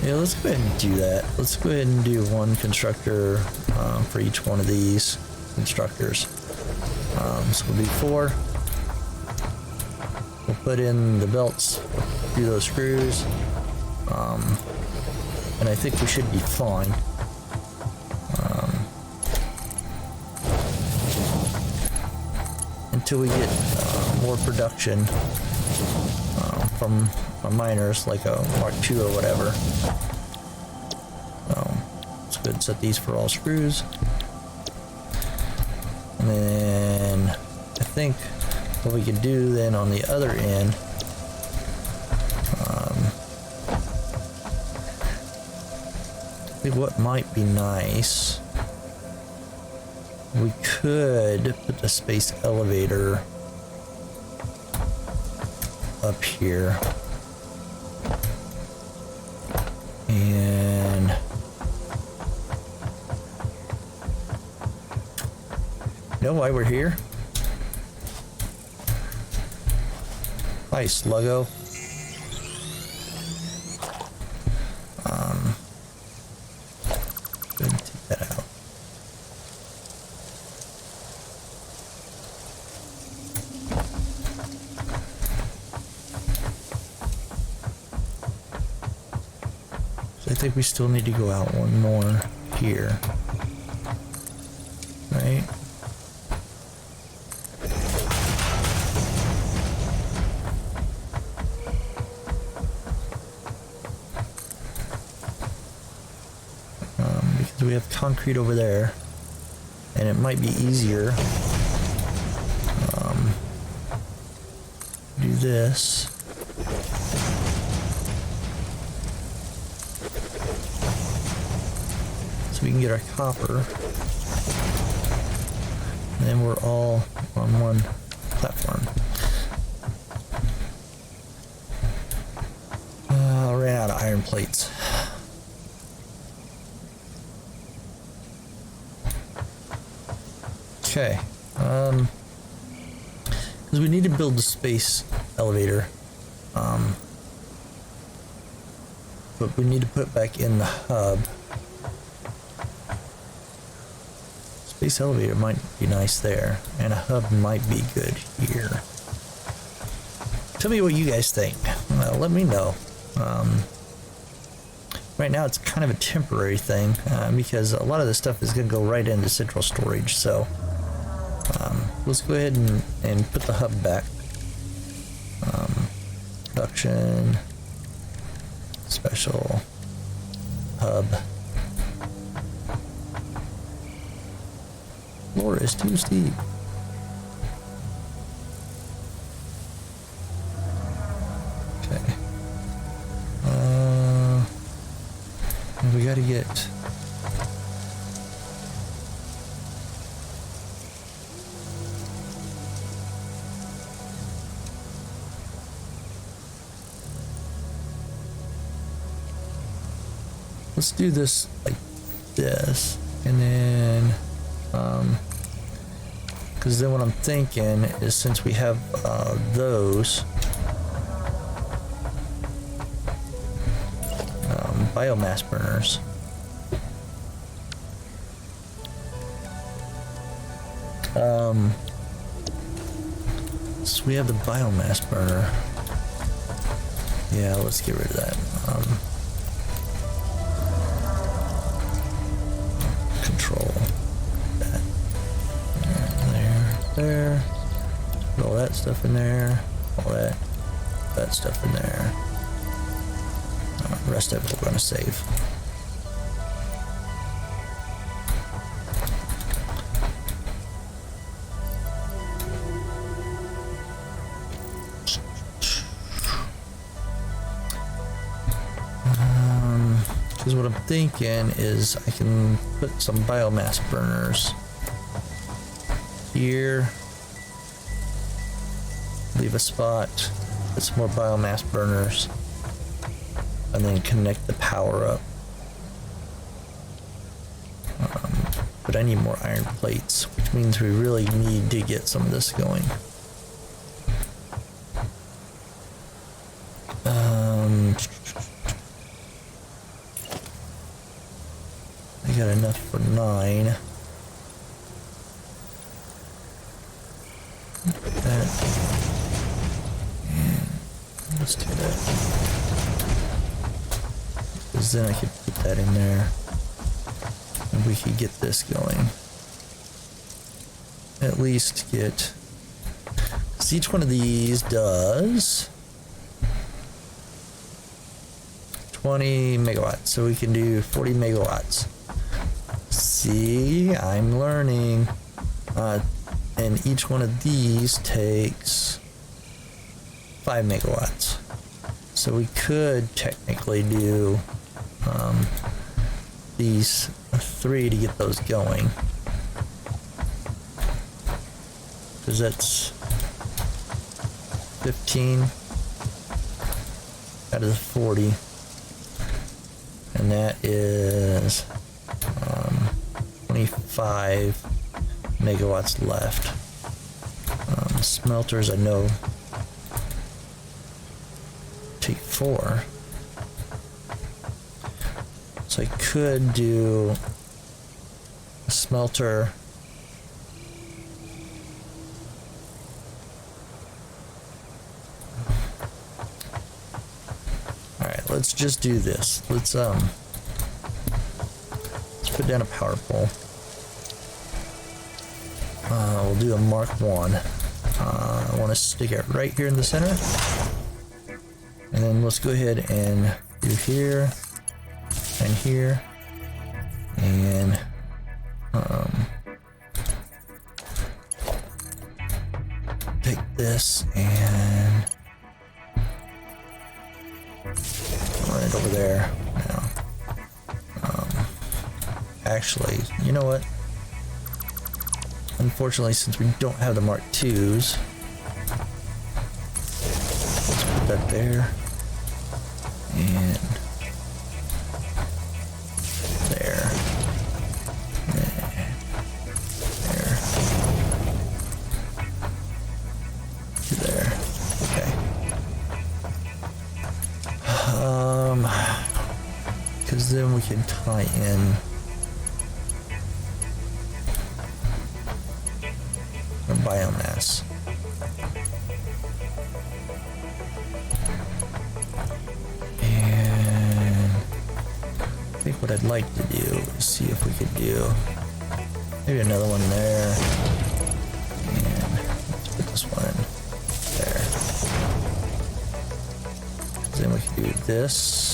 Yeah, let's go ahead and do that. Let's go ahead and do one constructor for each one of these constructors. So we'll do 4. We'll put in the belts, do those screws, and I think we should be fine. Until we get more production from our miners, like a Mark II or whatever. Let's go ahead and set these for all screws. And then I think what we can do then on the other end, I think what might be nice, we could put the space elevator up here. And you know why we're here? Hi, Sluggo. Go ahead and take that out. So I think we still need to go out one more here. Right? Because we have concrete over there, and it might be easier do this. So we can get our copper, and then we're all on one platform. I ran out of iron plates. Okay, because we need to build the space elevator, but we need to put it back in the hub. Space elevator might be nice there, and a hub might be good here. Tell me what you guys think. Let me know. Right now it's kind of a temporary thing, because a lot of this stuff is going to go right into central storage, so let's go ahead and put the hub back. Production, special, hub. Floor is too steep. Okay. We gotta get... Let's do this like this, and then, because then what I'm thinking is, since we have those biomass burners, so we have the biomass burner. Yeah, let's get rid of that. Control that. There. Put all that stuff in there. All that stuff in there. The rest of it we're going to save. Because what I'm thinking is I can put some biomass burners here, leave a spot, put some more biomass burners, and then connect the power up. But I need more iron plates, which means we really need to get some of this going. enough for 9. That. And let's do that. Because then I could put that in there. And we could get this going. At least get... Because each one of these does 20 megawatts. So we can do 40 megawatts. See, I'm learning. And each one of these takes 5 megawatts. So we could technically do these 3 to get those going. Because that's 15 out of the 40. And that is 25 megawatts left. Smelters, I know, take 4. So I could do a smelter. Alright, let's just do this. Let's put down a power pole. We'll do a Mark 1. I want to stick it right here in the center. And then let's go ahead and do here and here. And take this and run it over there now. Actually, you know what? Unfortunately, since we don't have the Mark IIs, let's put that there and there and there to there. Okay. Because then we can tie in biomass. And I think what I'd like to do is see if we could do maybe another one there. And let's put this one there. Then we can do this.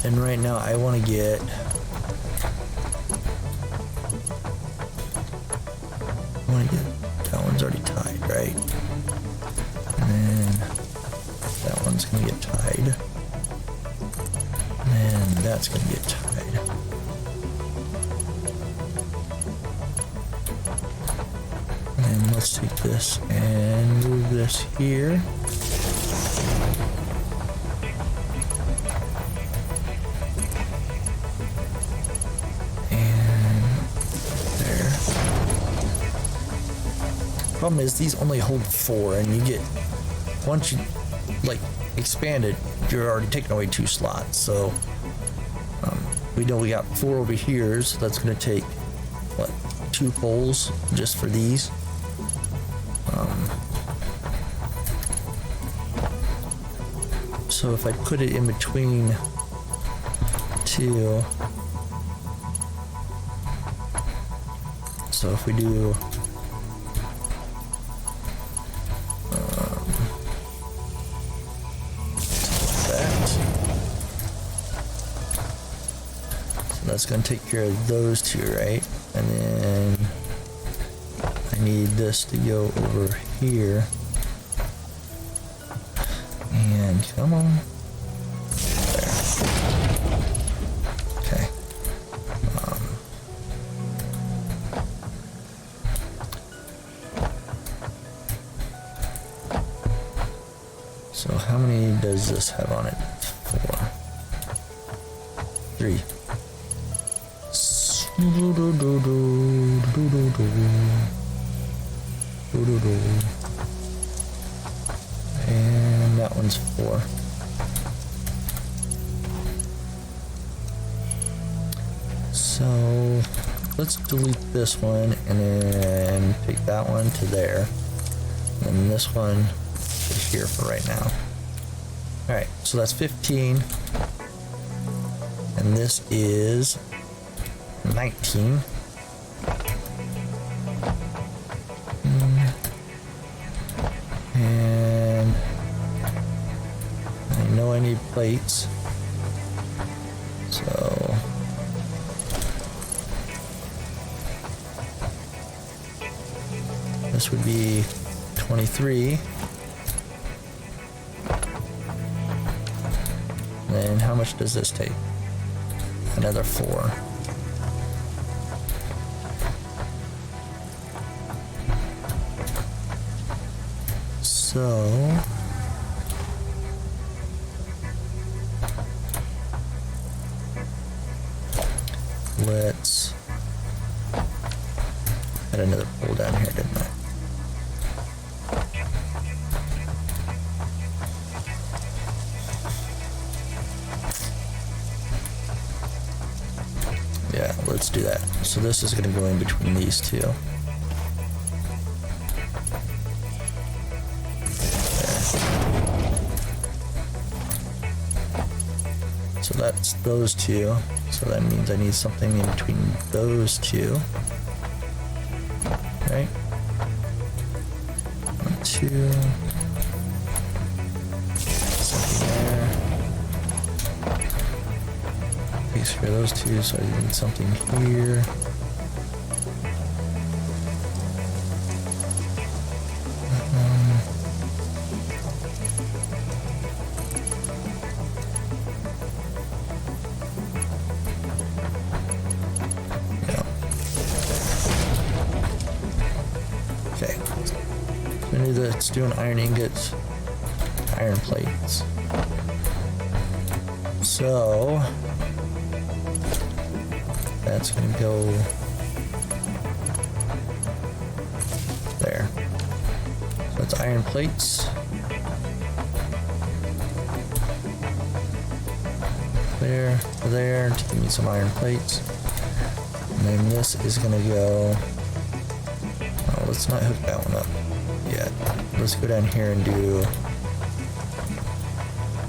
And right now I want to get that one's already tied, right? And then that one's gonna get tied. And then that's gonna get tied. And then let's take this and move this here. Problem is these only hold 4, and you get, once you like expand it, you're already taking away 2 slots. So we know we got 4 over here, so that's going to take what, 2 poles just for these. So if I put it in between 2, so if we do that's going to take care of those 2, right? And then I need this to go over here. And come on. There. Okay. So how many does this have on it? 4. 3. And that one's 4. So let's delete this one and then take that one to there. And this one is here for right now. Alright, so that's 15. And this is 19. And I know I need plates. So this would be 23. Then how much does this take? Another 4. So let's add another pull down here, didn't I? Yeah, let's do that. So this is going to go in between these two. So that's those two. So that means I need something in between those two. Right? 1, 2. Something there. Piece for those two, so I need something here. Let's do an iron ingots, iron plates. So that's going to go there. So that's iron plates. There to give me some iron plates. And then this is going to go, oh, let's not hook that one up yet. Let's go down here and do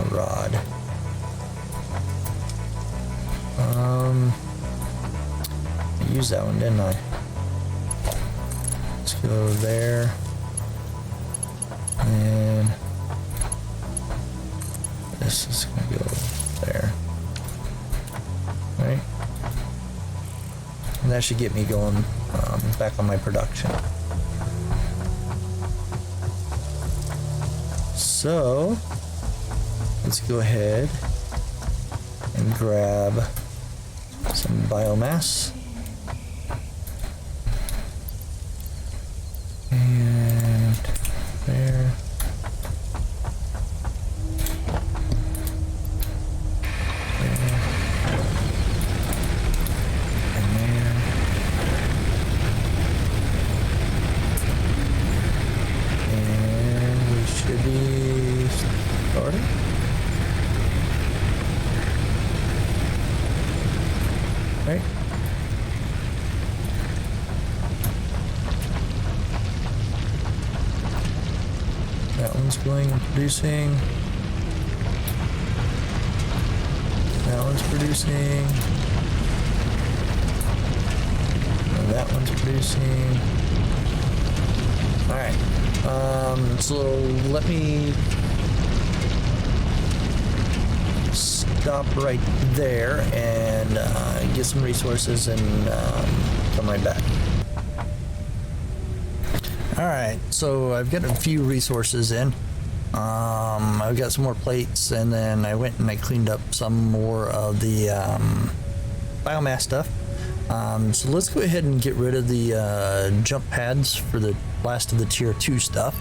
a rod. I used that one, didn't I? Let's go there. And this is going to go there. Right? And that should get me going back on my production. So let's go ahead and grab some biomass. And there. Right? That one's going and producing. That one's producing. And that one's producing. Alright. So let me stop right there and get some resources and come right back. Alright, so I've got a few resources in. I've got some more plates, and then I went and I cleaned up some more of the biomass stuff. So let's go ahead and get rid of the jump pads for the last of the tier 2 stuff,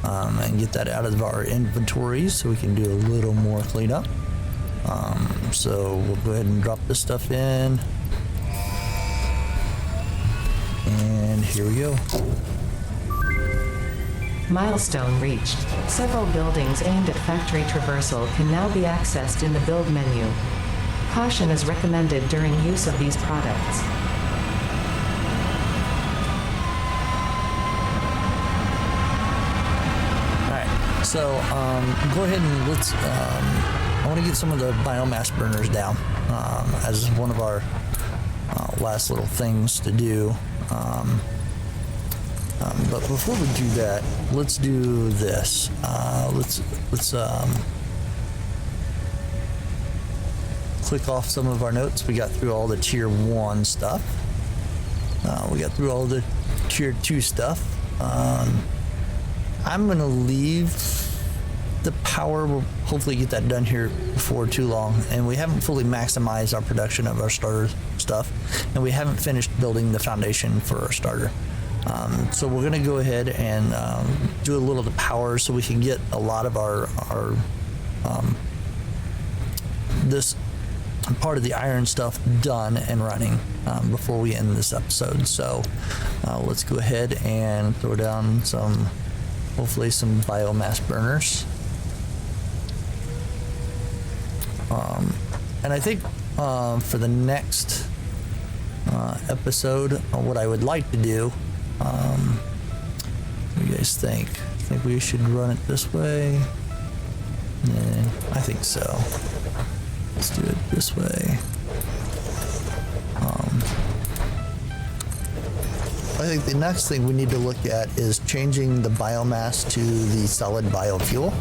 and get that out of our inventory so we can do a little more cleanup. So we'll go ahead and drop this stuff in, and here we go. Milestone reached. Several buildings aimed at factory traversal can now be accessed in the build menu. Caution is recommended during use of these products. Alright, so go ahead and let's, I want to get some of the biomass burners down as one of our last little things to do. But before we do that, let's do this. Let's click off some of our notes. We got through all the tier 1 stuff. We got through all the tier 2 stuff. I'm gonna leave the power. We'll hopefully get that done here before too long. And we haven't fully maximized our production of our starter stuff, and we haven't finished building the foundation for our starter. So we're going to go ahead and do a little of the power so we can get a lot of our this part of the iron stuff done and running before we end this episode. So let's go ahead and throw down hopefully some biomass burners. And I think for the next episode, what I would like to do, what do you guys think? Think we should run it this way? Yeah, I think so. Let's do it this way. I think the next thing we need to look at is changing the biomass to the solid biofuel.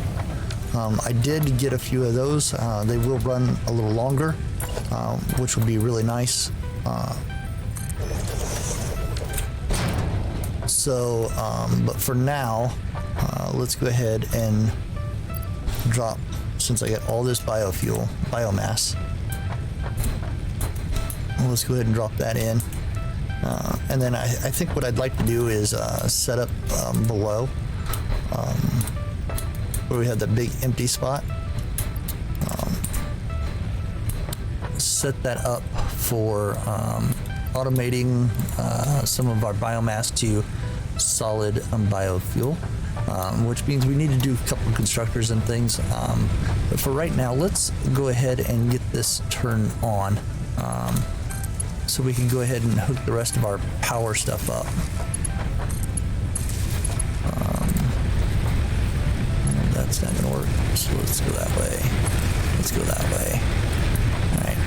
I did get a few of those. They will run a little longer, which would be really nice. But for now, let's go ahead and drop, since I got all this biomass, let's go ahead and drop that in. And then I think what I'd like to do is set up below where we have the big empty spot. Set that up for automating some of our biomass to solid biofuel, which means we need to do a couple of constructors and things. But for right now, let's go ahead and get this turned on so we can go ahead and hook the rest of our power stuff up. That's not going to work, so let's go that way. Let's go that way. All right.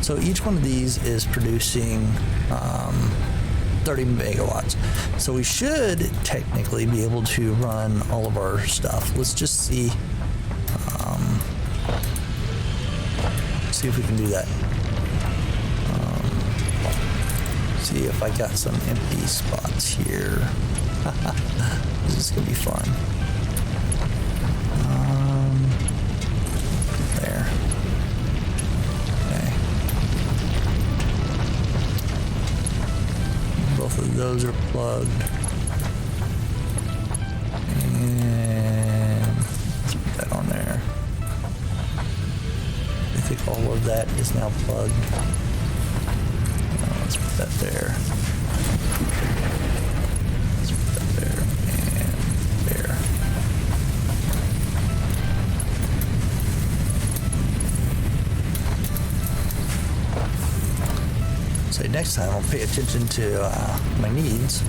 So each one of these is producing 30 megawatts. So we should technically be able to run all of our stuff. Let's just see if we can do that. See if I got some empty spots here. This is gonna be fun. There. Okay. Both of those are plugged. And let's put that on there. I think all of that is now plugged. Let's put that there. Let's put that there and there. So next time I'll pay attention to my needs.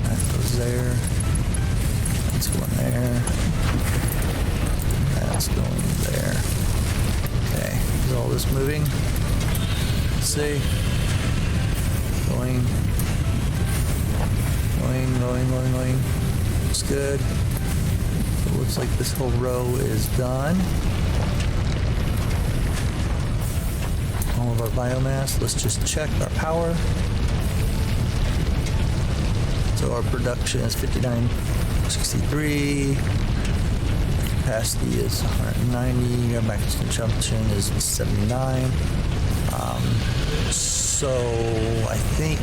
That goes there. That's going there. That's going there. Okay, is all this moving? Let's see. Going. Looks good. It looks like this whole row is done. All of our biomass. Let's just check our power. So our production is 5963. Capacity is 190. Our max consumption is 79. So I think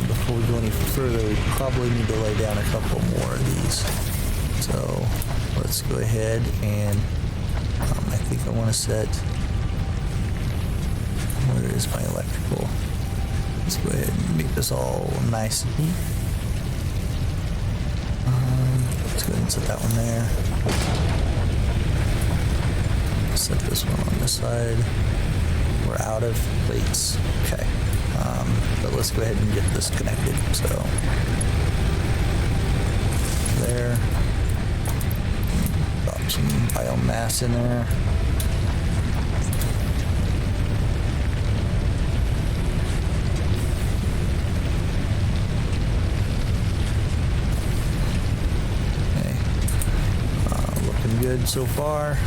before we go any further, we probably need to lay down a couple more of these. So let's go ahead and I think I want to set, where is my electrical? Let's go ahead and make this all nice and neat. Let's go ahead and set that one there. Set this one on this side. We're out of plates. Okay. But let's go ahead and get this connected. So there. Drop some biomass in there. Okay. Looking good so far.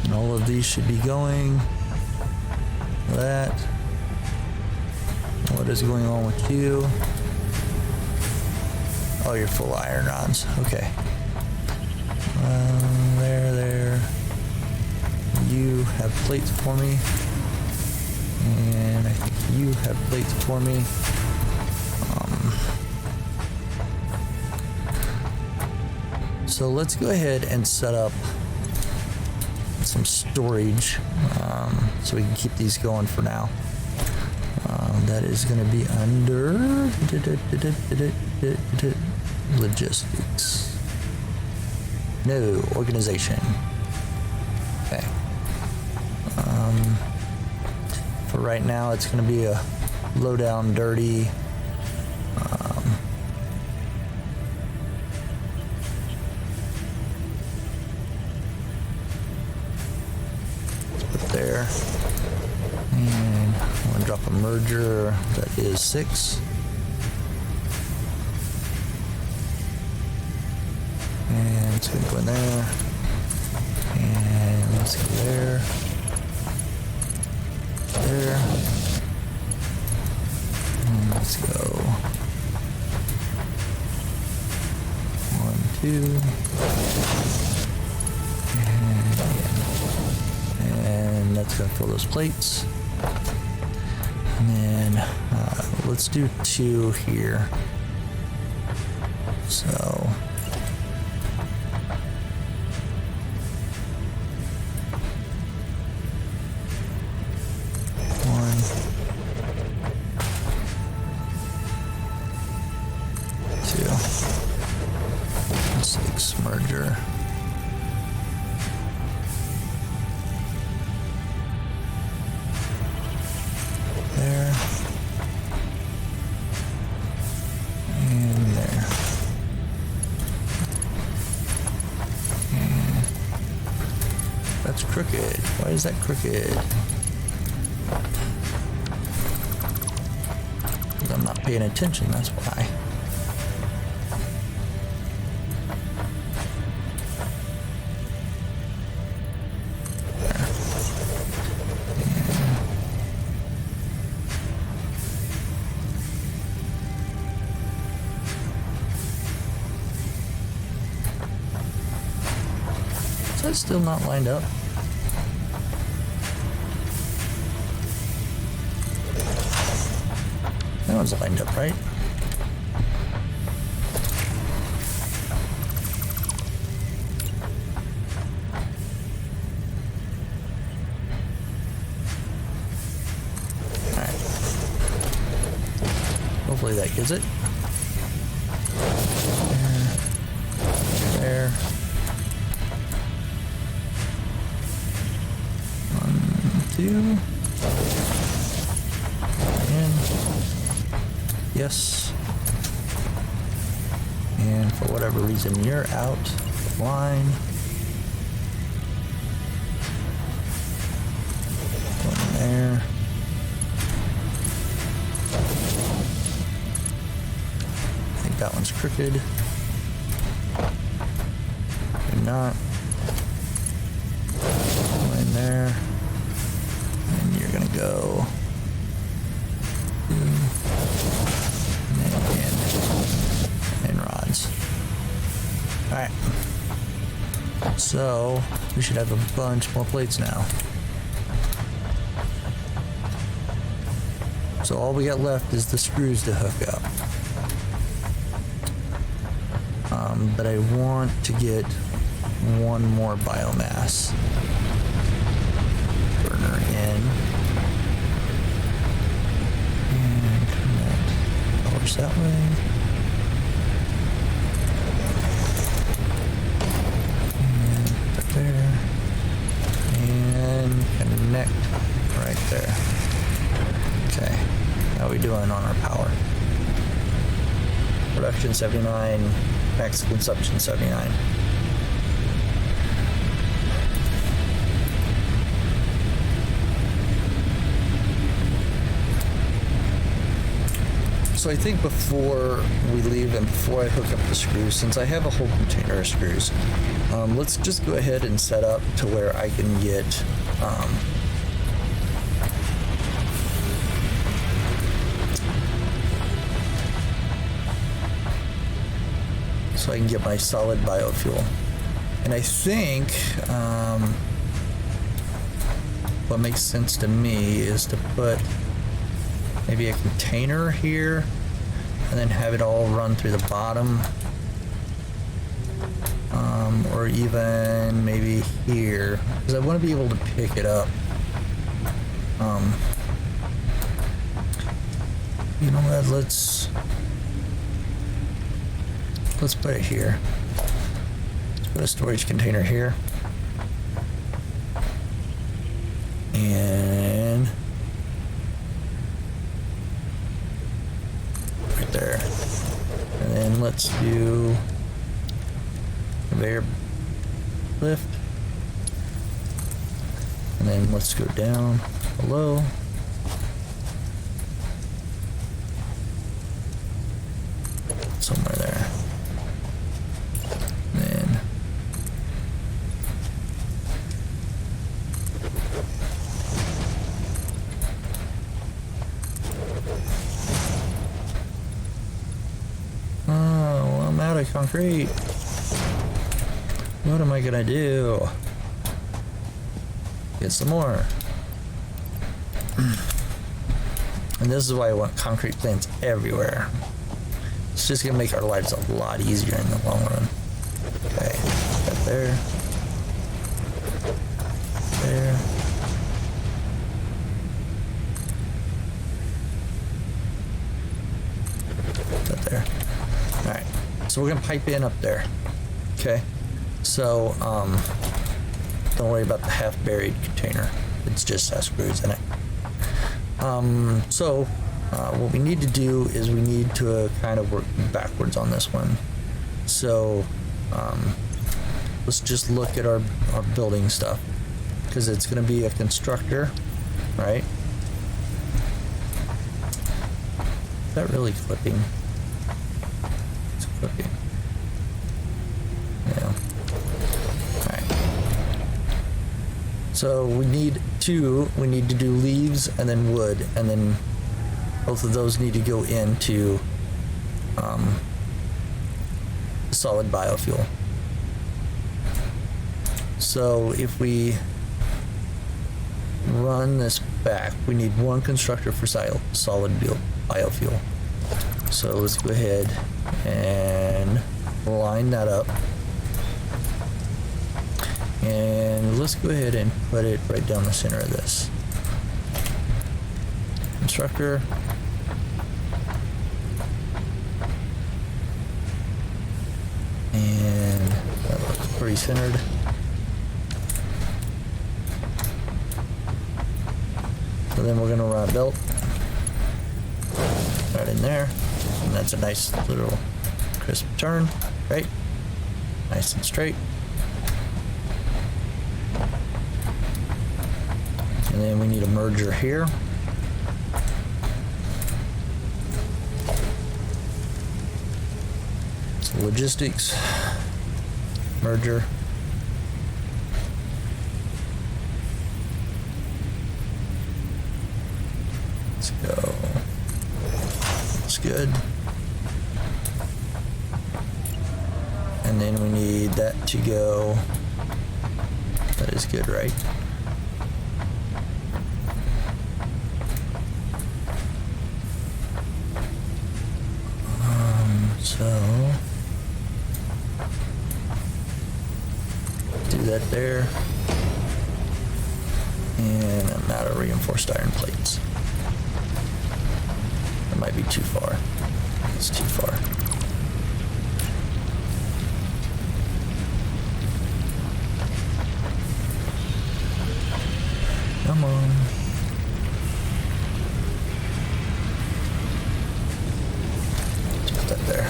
And all of these should be going. That. What is going on with you? Oh, you're full of iron-ons. Okay. There. You have plates for me. And I think you have plates for me. So let's go ahead and set up some storage so we can keep these going for now. That is going to be under logistics. No, organization. Okay. For right now, it's going to be a low down, dirty. There, and I'm going to drop a merger that is 6, and it's going to go in there, and let's go there, and let's go 1, 2. And that's going to fill those plates. And then let's do 2 here. So 1, 2, 6 merger. There and there. And that's crooked. Why is that crooked? Because I'm not paying attention, that's why. That's still not lined up. That one's lined up, right? Alright. Hopefully that gives it. There. 2. And yes. And for whatever reason, you're out of line. One there. I think that one's crooked. Maybe not. One in there. And you're gonna go So we should have a bunch more plates now. So all we got left is the screws to hook up. But I want to get one more biomass burner in. And connect powers that way. There and connect right there. Okay, how are we doing on our power? Production 79, max consumption 79. So I think before we leave and before I hook up the screws, since I have a whole container of screws, let's just go ahead and set up to where I can get so I can get my solid biofuel. And I think what makes sense to me is to put maybe a container here and then have it all run through the bottom, or even maybe here, because I want to be able to pick it up. You know what, let's put it here. Let's put a storage container here. And right there. And then let's do conveyor lift. And then let's go down below. Somewhere there. Then oh, I'm out of concrete. What am I gonna do? Get some more. And this is why I want concrete plants everywhere. It's just gonna make our lives a lot easier in the long run. Okay, got there. There. Got there. Alright. So we're gonna pipe in up there. Okay. So, don't worry about the half buried container. It's just has screws in it. What we need to do is we need to kind of work backwards on this one. So let's just look at our building stuff, because it's going to be a constructor, right? Is that really clipping? It's clipping. Yeah. Alright. So we need to do leaves and then wood, and then both of those need to go into solid biofuel. So if we run this back, we need one constructor for solid biofuel. So let's go ahead and line that up. And let's go ahead and put it right down the center of this. Constructor. And that looks pretty centered. So then we're going to run a belt right in there. And that's a nice little crisp turn, right? Nice and straight. And then we need a merger here. So logistics, merger. Let's go. Looks good. And then we need that to go is good, right? So do that there, and I'm out of reinforced iron plates. That might be too far. It's too far. Come on. Just that there.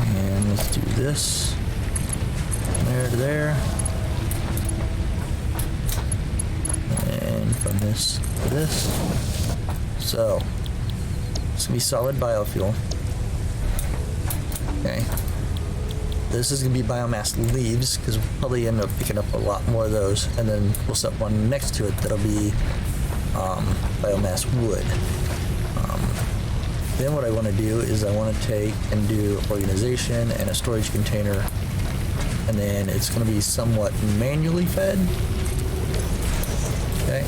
And let's do this. From there to there. And from this to this. So, it's gonna be solid biofuel. Okay. This is going to be biomass leaves, because we'll probably end up picking up a lot more of those, and then we'll set one next to it that'll be biomass wood. Then what I want to do is I want to take and do organization and a storage container, and then it's going to be somewhat manually fed. Okay.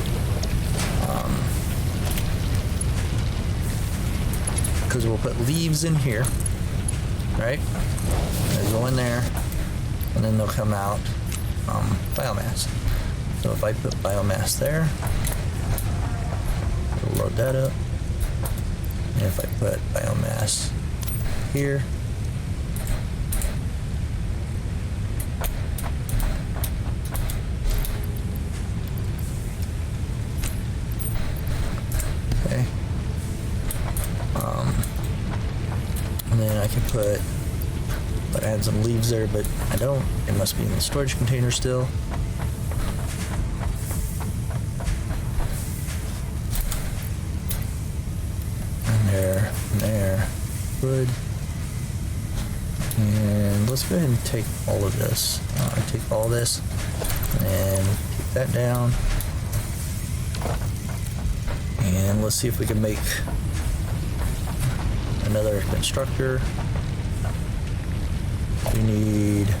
Because we'll put leaves in here, right? They go in there, and then they'll come out biomass. So if I put biomass there, it'll load that up. And if I put biomass here, okay, and then I can put. But I had some leaves there, but I don't. It must be in the storage container still. And there, wood. And let's go ahead and take all of this. Take all this and take that down. And let's see if we can make another constructor. We need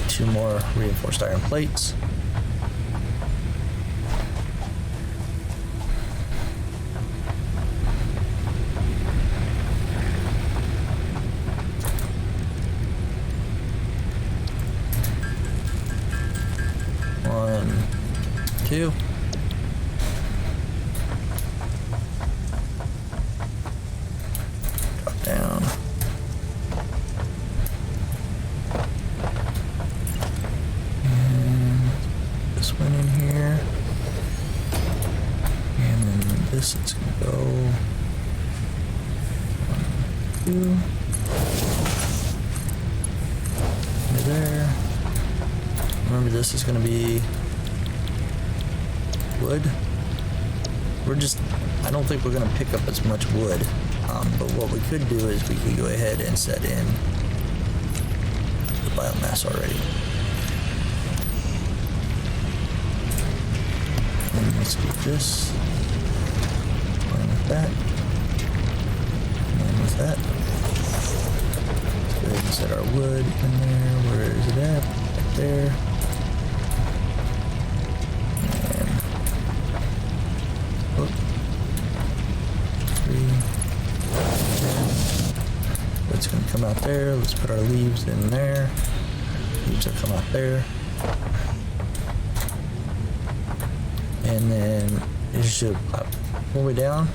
2 more reinforced iron plates. One, 2. Drop down. One in here, and then this is going to go 1, 2 into there. Remember, this is going to be wood. I don't think we're going to pick up as much wood, but what we could do is we could go ahead and set in the biomass already. And let's do this. One with that. One with that. Let's go ahead and set our wood in there. Where is it at? Right there. And whoop. 3. Wood's gonna come out there. Let's put our leaves in there. Leaves will come out there. And then it should pop all the way down.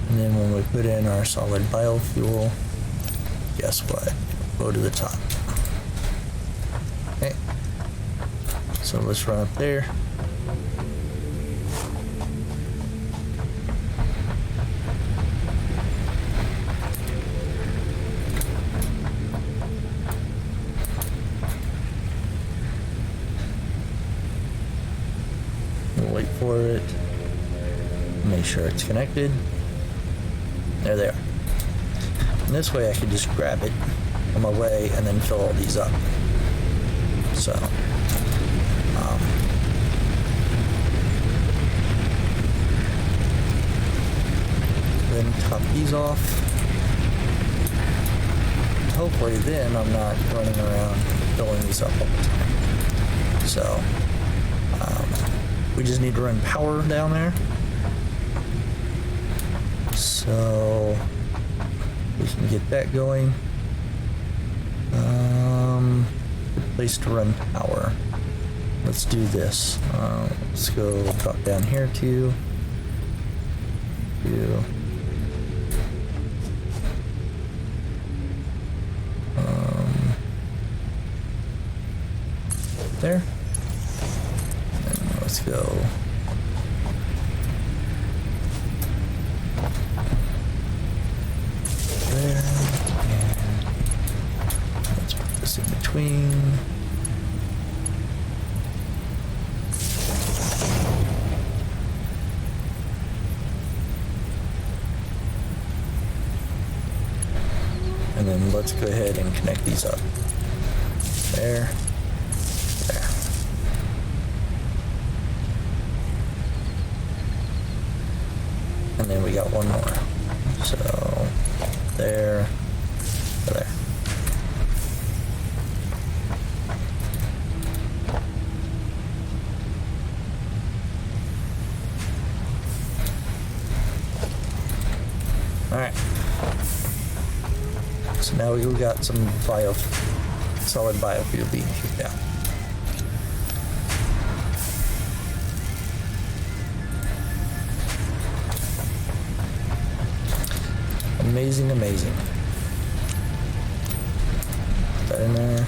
And then when we put in our solid biofuel, guess what? Go to the top. Okay. So let's run up there. Wait for it. Make sure it's connected. There they are. And this way I can just grab it on my way and then fill all these up. So, then top these off. hopefully then I'm not running around filling these up all the time. So we just need to run power down there. So we can get that going. Good place to run power. Let's do this. Let's go drop down here too. There. And let's go. There. And let's put this in between. And then let's go ahead and connect these up. There. There. And then we got one more. So, there, there. All right. So now we got some solid biofuel being kicked out. Amazing, amazing. Put that in there.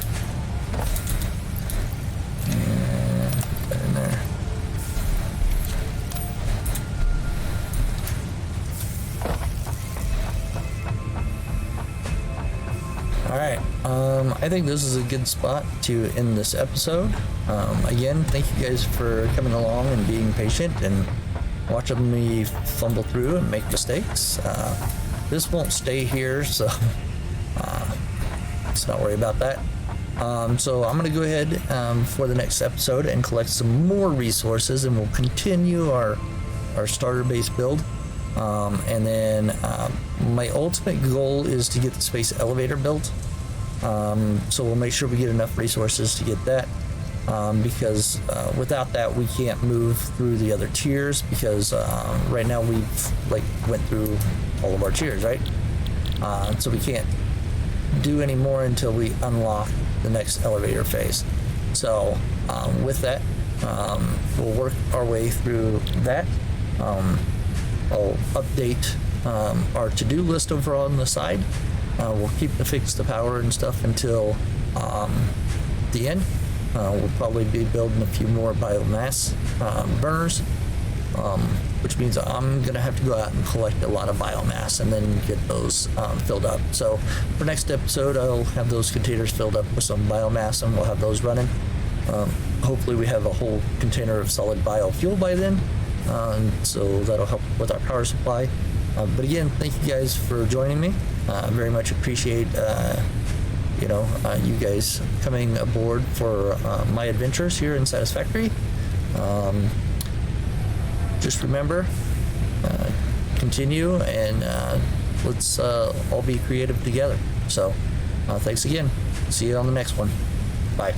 And put that in there. Alright, I think this is a good spot to end this episode. Again, thank you guys for coming along and being patient and watching me fumble through and make mistakes. This won't stay here, so let's not worry about that. So I'm going to go ahead for the next episode and collect some more resources, and we'll continue our starter base build. And then my ultimate goal is to get the space elevator built. So we'll make sure we get enough resources to get that. Because without that we can't move through the other tiers, because right now we've went through all of our tiers, right? So we can't do any more until we unlock the next elevator phase. So with that, we'll work our way through that. I'll update our to-do list over on the side. We'll keep to fix the power and stuff until the end. We'll probably be building a few more biomass burners, which means I'm going to have to go out and collect a lot of biomass and then get those filled up. So for next episode, I'll have those containers filled up with some biomass, and we'll have those running. Hopefully we have a whole container of solid biofuel by then, so that'll help with our power supply. But again, thank you guys for joining me. I very much appreciate you guys coming aboard for my adventures here in Satisfactory. Just remember, continue, and let's all be creative together. So thanks again. See you on the next one. Bye.